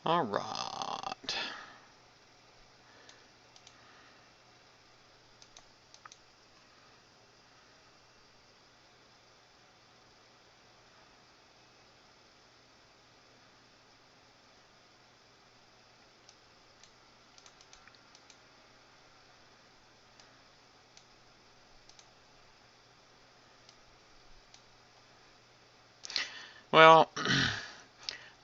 All right. Well,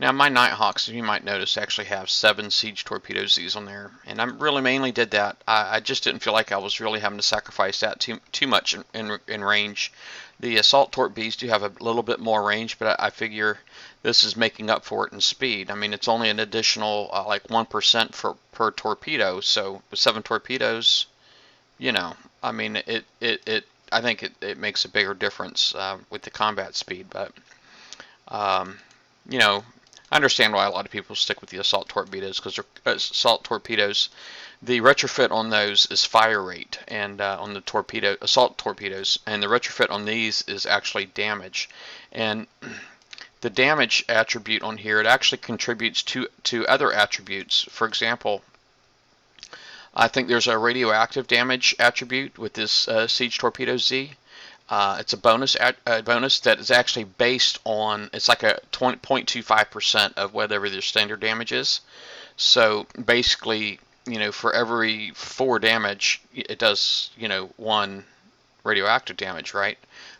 now my Nighthawks, you might notice, actually have 7 Siege Torpedo Z's on there, and I really mainly did that. I just didn't feel like I was really having to sacrifice that too much in range. The Assault Torp Bs do have a little bit more range, but I figure this is making up for it in speed. I mean, it's only an additional like 1% per torpedo, so with 7 torpedoes, you know, I mean, I think it makes a bigger difference with the combat speed, but um, you know, I understand why a lot of people stick with the assault torpedoes, because assault torpedoes, the retrofit on those is fire rate, and on the assault torpedoes, and the retrofit on these is actually damage. And the damage attribute on here, it actually contributes to other attributes. For example, I think there's a radioactive damage attribute with this Siege Torpedo Z. It's a bonus that is actually based on, it's like a 0.25% of whatever their standard damage is. So basically, you know, for every 4 damage, it does, you know, 1 radioactive damage, right?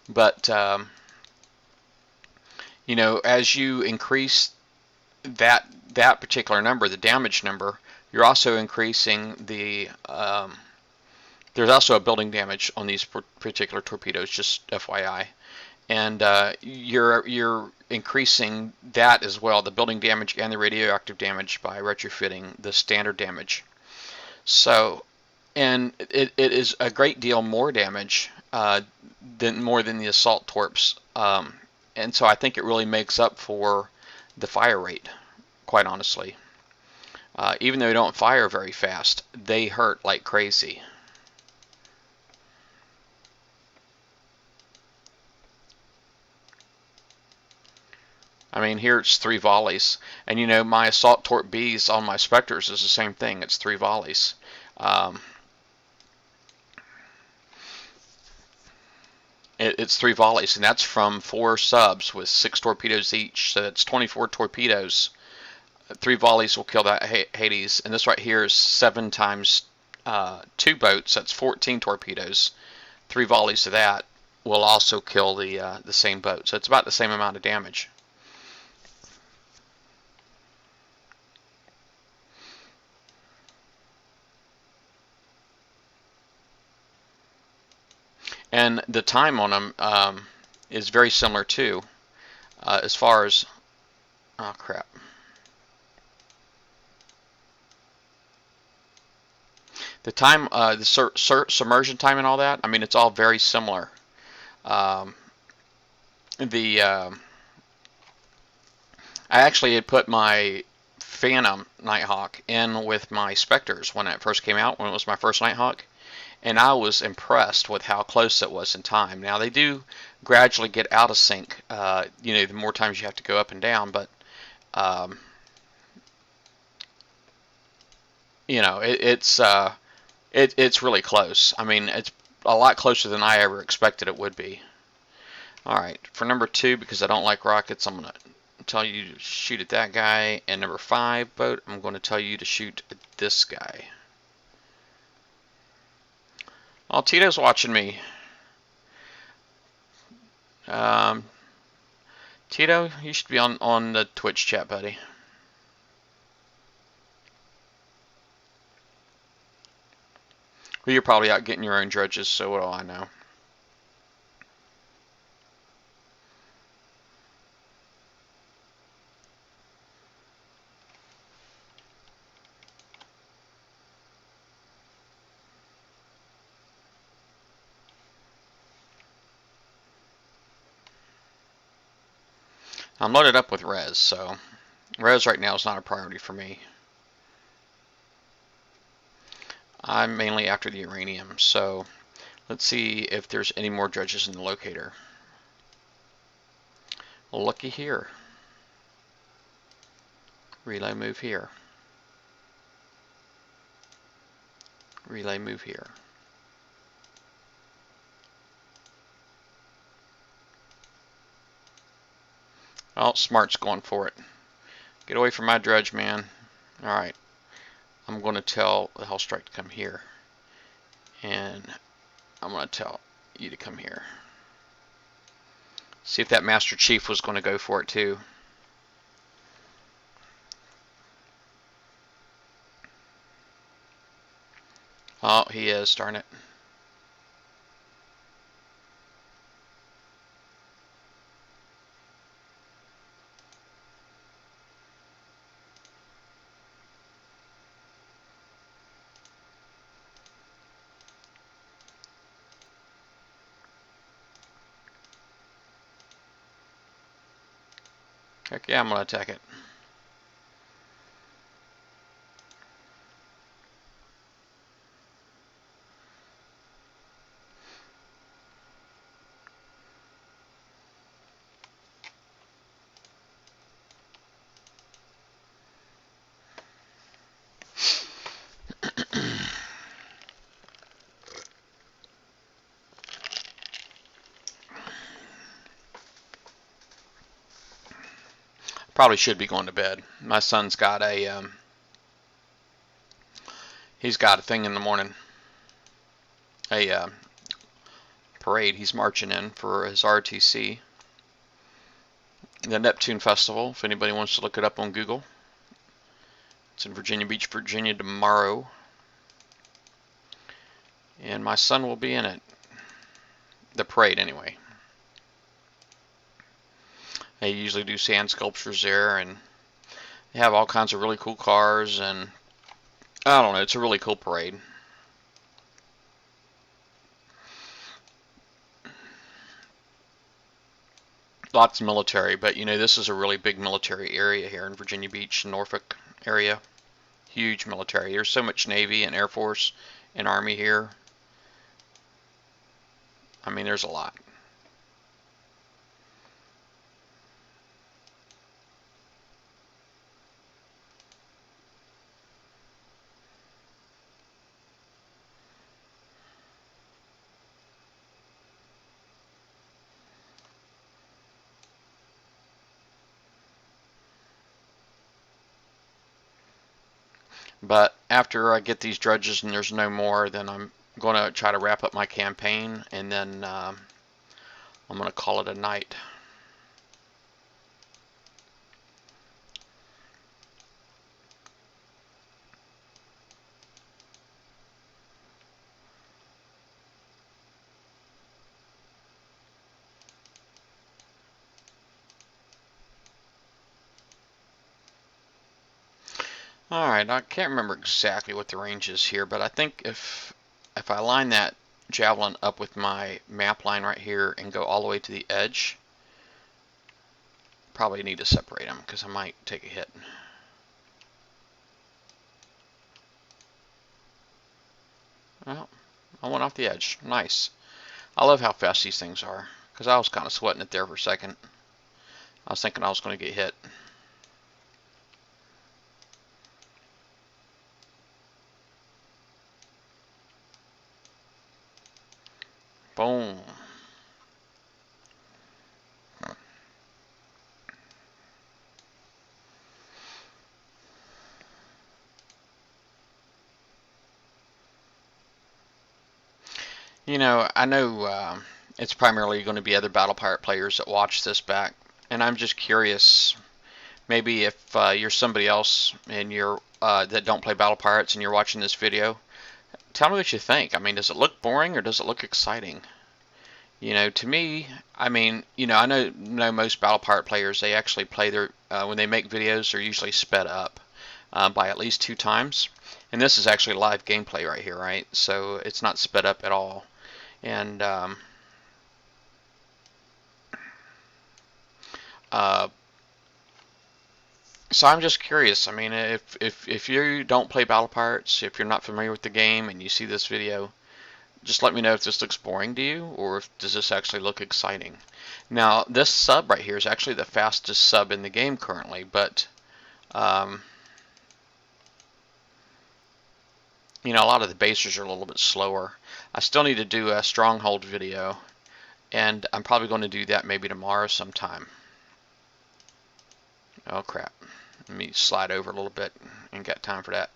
But you know, as you increase that particular number, the damage number, you're also increasing the there's also a building damage on these particular torpedoes, just FYI, and you're increasing that as well, the building damage and the radioactive damage, by retrofitting the standard damage. So, and it is a great deal more damage than the assault torps, and so I think it really makes up for the fire rate, quite honestly. Even though they don't fire very fast, they hurt like crazy. I mean, here it's 3 volleys, and you know, my assault torp Bs on my Spectres is the same thing. It's 3 volleys. It's 3 volleys, and that's from 4 subs with 6 torpedoes each. So that's 24 torpedoes. 3 volleys will kill that Hades, and this right here is 7 times 2 boats. That's 14 torpedoes. 3 volleys to that will also kill the same boat. So it's about the same amount of damage. And the time on them is very similar too, as far as, oh crap. The time, the submersion time and all that, I mean, it's all very similar. Um, the I actually had put my Phantom Nighthawk in with my Spectres when it first came out, when it was my first Nighthawk, and I was impressed with how close it was in time. Now, they do gradually get out of sync, you know, the more times you have to go up and down, but you know, it's really close. I mean, it's a lot closer than I ever expected it would be. Alright, for number 2, because I don't like rockets, I'm going to tell you to shoot at that guy. And number 5 boat, I'm going to tell you to shoot at this guy. Oh, Tito's watching me. Tito, you should be on the Twitch chat, buddy. Well, you're probably out getting your own dredges, so what do I know? I'm loaded up with res, so res right now is not a priority for me. I'm mainly after the uranium, so let's see if there's any more dredges in the locator. Well, looky here. Relay move here. Relay move here. Oh, Smart's going for it. Get away from my dredge, man. Alright. I'm going to tell the Hellstrike to come here. And I'm going to tell you to come here. See if that Master Chief was going to go for it too. Oh, he is, darn it. Heck yeah, I'm going to attack it. Probably should be going to bed. My son's got he's got a thing in the morning. A parade he's marching in for his RTC. The Neptune Festival, if anybody wants to look it up on Google. It's in Virginia Beach, Virginia tomorrow. And my son will be in it. The parade, anyway. They usually do sand sculptures there, and they have all kinds of really cool cars, and I don't know, it's a really cool parade. Lots of military, but you know, this is a really big military area here in Virginia Beach, Norfolk area. Huge military. There's so much Navy and Air Force and Army here. I mean, there's a lot. But after I get these dredges and there's no more, then I'm going to try to wrap up my campaign, and then I'm going to call it a night. Alright, I can't remember exactly what the range is here, but I think if I line that javelin up with my map line right here and go all the way to the edge, probably need to separate them because I might take a hit. Well, I went off the edge. Nice. I love how fast these things are, because I was kind of sweating it there for a second. I was thinking I was going to get hit. Boom. You know, I know it's primarily going to be other Battle Pirate players that watch this back, and I'm just curious, maybe if you're somebody else and you're that don't play Battle Pirates and you're watching this video, tell me what you think. I mean, does it look boring or does it look exciting? You know, to me, I mean, you know, I know most Battle Pirate players, they actually play their, when they make videos, they're usually sped up by at least 2 times. And this is actually live gameplay right here, right? So it's not sped up at all. And uh, so I'm just curious. I mean, if you don't play Battle Pirates, if you're not familiar with the game and you see this video, just let me know if this looks boring to you or if does this actually look exciting. Now, this sub right here is actually the fastest sub in the game currently, but you know, a lot of the basers are a little bit slower. I still need to do a stronghold video, and I'm probably going to do that maybe tomorrow sometime. Oh crap. Let me slide over a little bit. Ain't got time for that.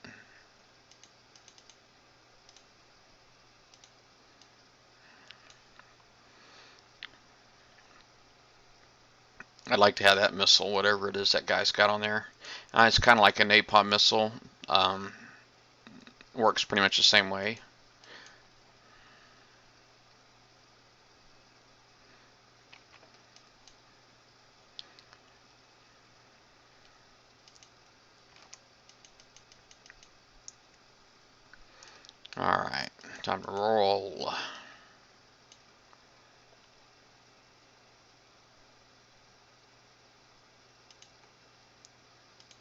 I'd like to have that missile, whatever it is that guy's got on there. It's kind of like a napalm missile. Works pretty much the same way. Alright, time to roll.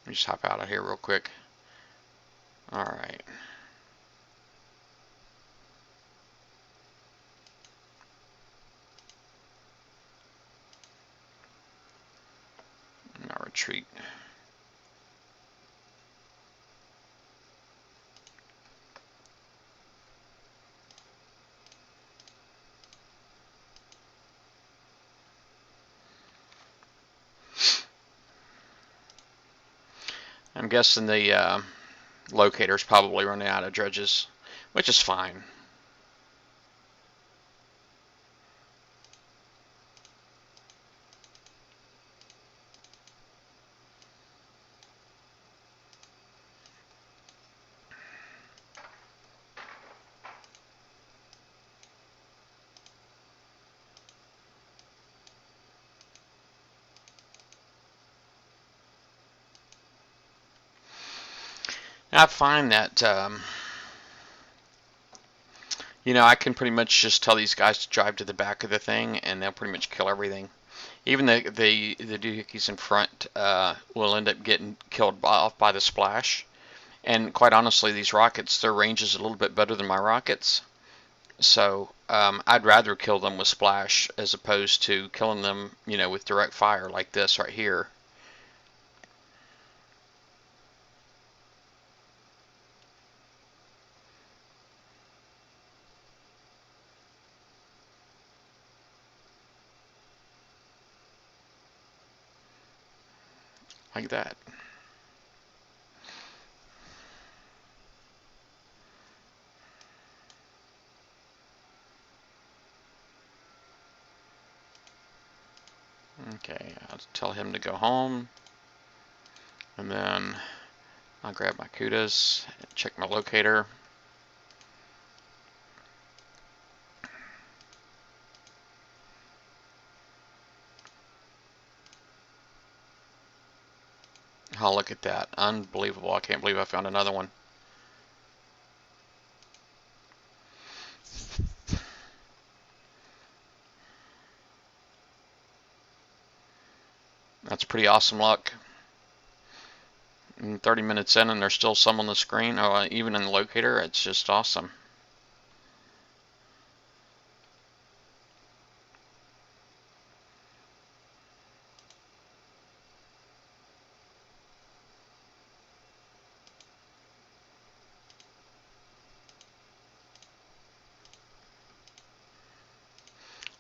Let me just hop out of here real quick. Alright. Now retreat. I'm guessing the locator's probably running out of dredges, which is fine. I find that I can pretty much just tell these guys to drive to the back of the thing, and they'll pretty much kill everything. Even the doohickeys in front will end up getting killed off by the splash. And quite honestly, these rockets, their range is a little bit better than my rockets. So I'd rather kill them with splash as opposed to killing them, with direct fire like this right here. Like that. Okay, I'll tell him to go home. And then I'll grab my kudas, check my locator. Oh, look at that. Unbelievable. I can't believe I found another one. That's pretty awesome luck. And 30 minutes in and there's still some on the screen, or even in the locator. It's just awesome.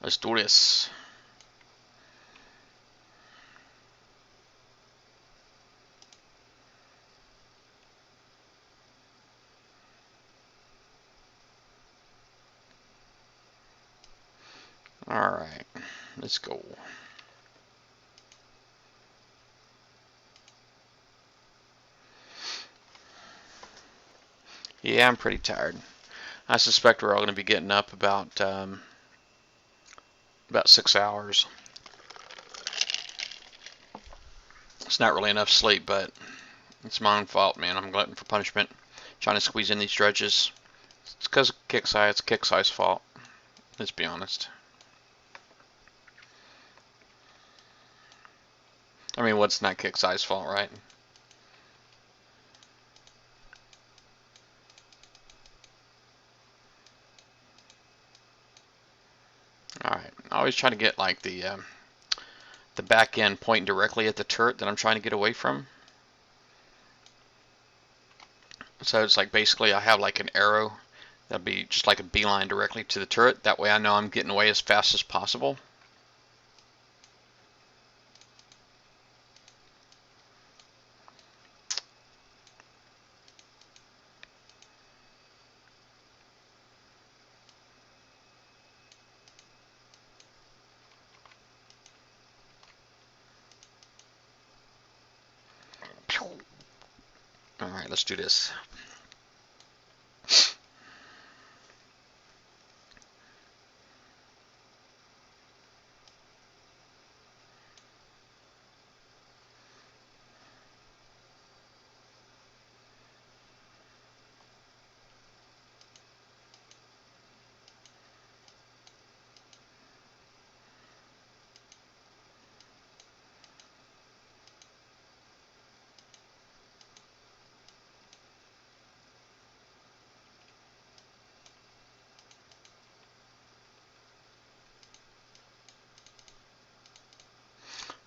Let's do this. Alright, let's go. Yeah, I'm pretty tired. I suspect we're all going to be getting up about 6 hours. It's not really enough sleep, but it's my own fault, man. I'm glutton for punishment, trying to squeeze in these dredges. It's because of KIXEYE. It's KIXEYE's fault. Let's be honest. I mean, what's not KIXEYE's fault, right? Alright, I always try to get like the back end pointing directly at the turret that I'm trying to get away from. So it's like basically I have like an arrow that'll be just like a beeline directly to the turret. That way I know I'm getting away as fast as possible. Alright, let's do this.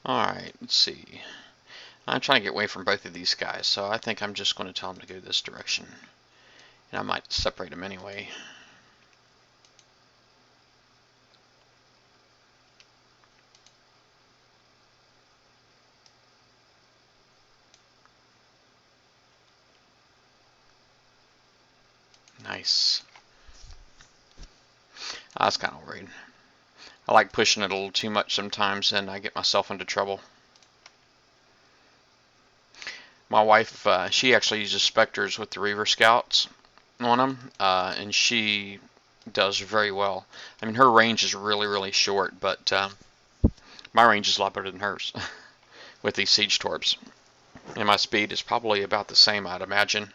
Alright, let's see. I'm trying to get away from both of these guys, so I think I'm just going to tell them to go this direction. And I might separate them anyway. Nice. I was kind of worried. I like pushing it a little too much sometimes, and I get myself into trouble. My wife, she actually uses Spectres with the Reaver Scouts on them, and she does very well. I mean, her range is really, really short, but my range is a lot better than hers with these Siege Torps. And my speed is probably about the same, I'd imagine.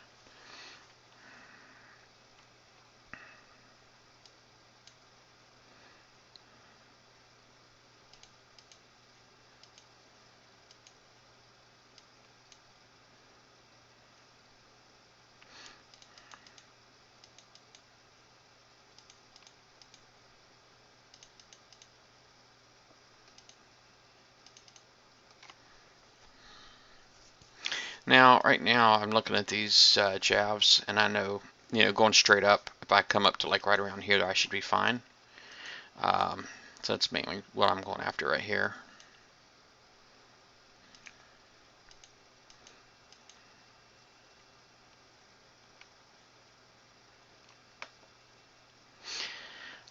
Now, right now, I'm looking at these javs, and I know, going straight up, if I come up to like right around here, I should be fine. So that's mainly what I'm going after right here.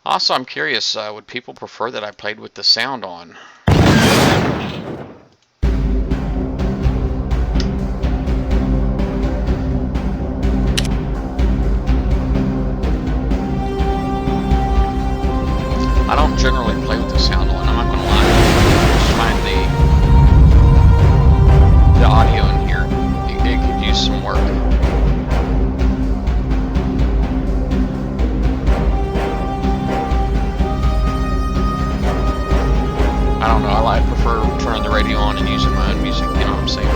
Also, I'm curious, would people prefer that I played with the sound on? I don't generally play with the sound on, I'm not going to lie. I just find the audio in here, it could use some work. I don't know, I prefer turning the radio on and using my own music, you know what I'm saying?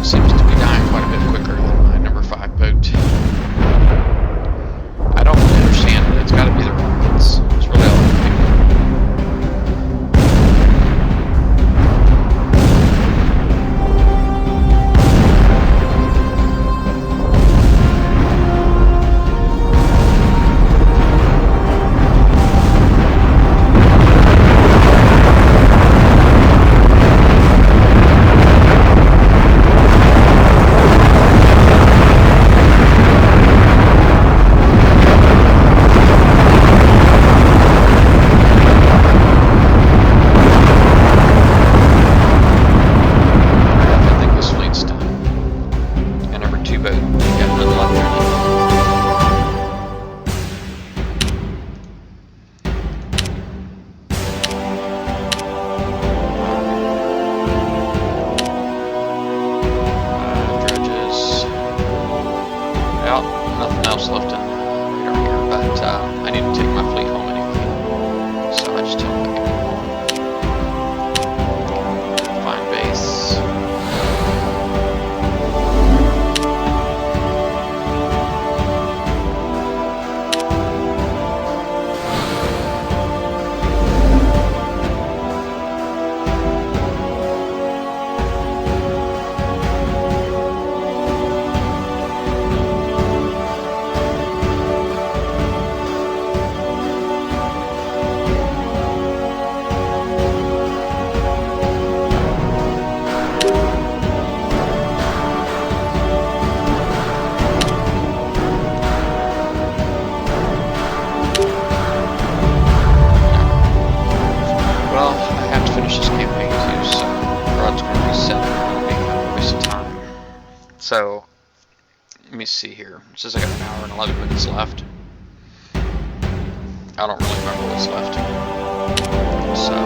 Seems to be dying quite a bit quicker than my number 5 boat. I don't really understand it. It's got to be the rockets. It's really all I can boat. You got nothing left in it. Dredges. Well, nothing else left in radar here, but I need to take my fleet home anyway. So I just tell them find base. So, let me see here. It says I got an hour and 11 minutes left. I don't really remember what's left. So, I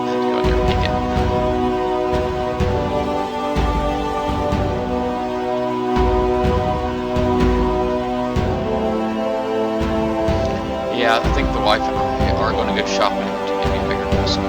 have to go in there and peek it. Yeah, I think the wife and I are going to go shopping to get me a bigger vessel.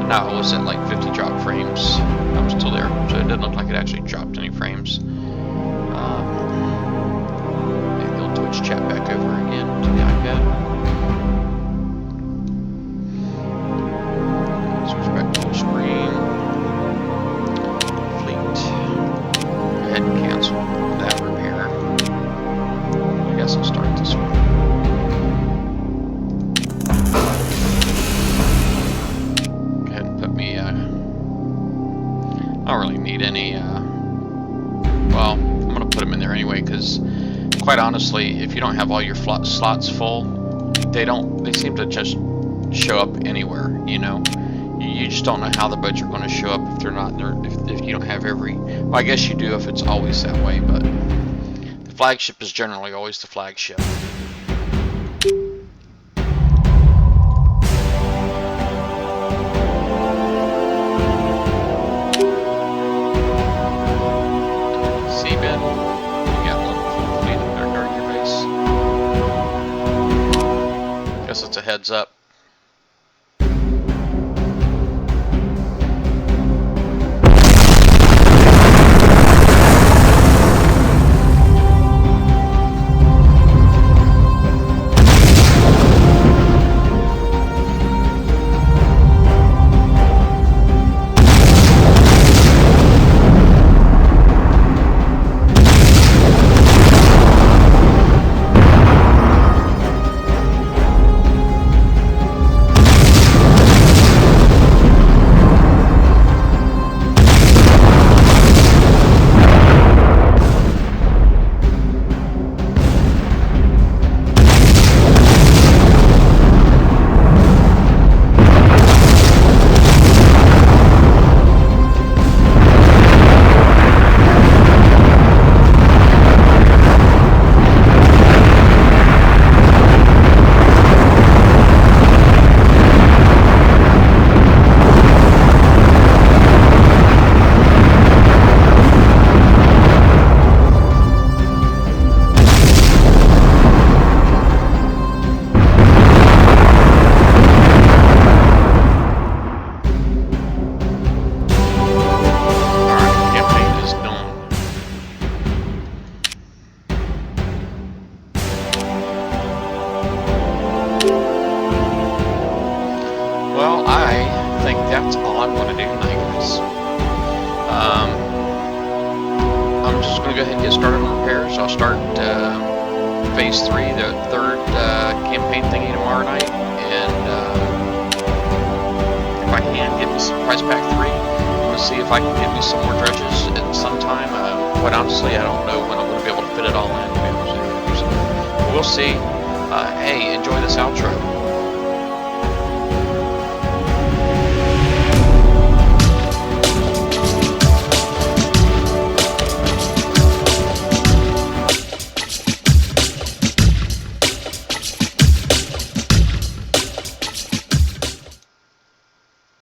No, I was at like 50 drop frames. I was still there, so it didn't look like it actually dropped any frames. Maybe I'll Twitch chat back over again to the iPad. Switch back to full screen. Fleet. Go ahead and cancel that repair. I guess I'll start this one. Go ahead and put me, I don't really need any, well, I'm going to put them in there anyway, because quite honestly, if you don't have all your slots full, they seem to just show up anywhere, you know. You just don't know how the boats are going to show up if they're not there, if you don't have every, well, I guess you do if it's always that way, but the flagship is generally always the flagship. It's a heads up. Go ahead and get started on repairs. I'll start phase 3, the third campaign thingy tomorrow night, and if I can get me some Price Pack 3, I'm going to see if I can get me some more dredges at some time. Quite honestly, I don't know when I'm going to be able to fit it all in, to be honest with you. So we'll see. Hey, enjoy this outro.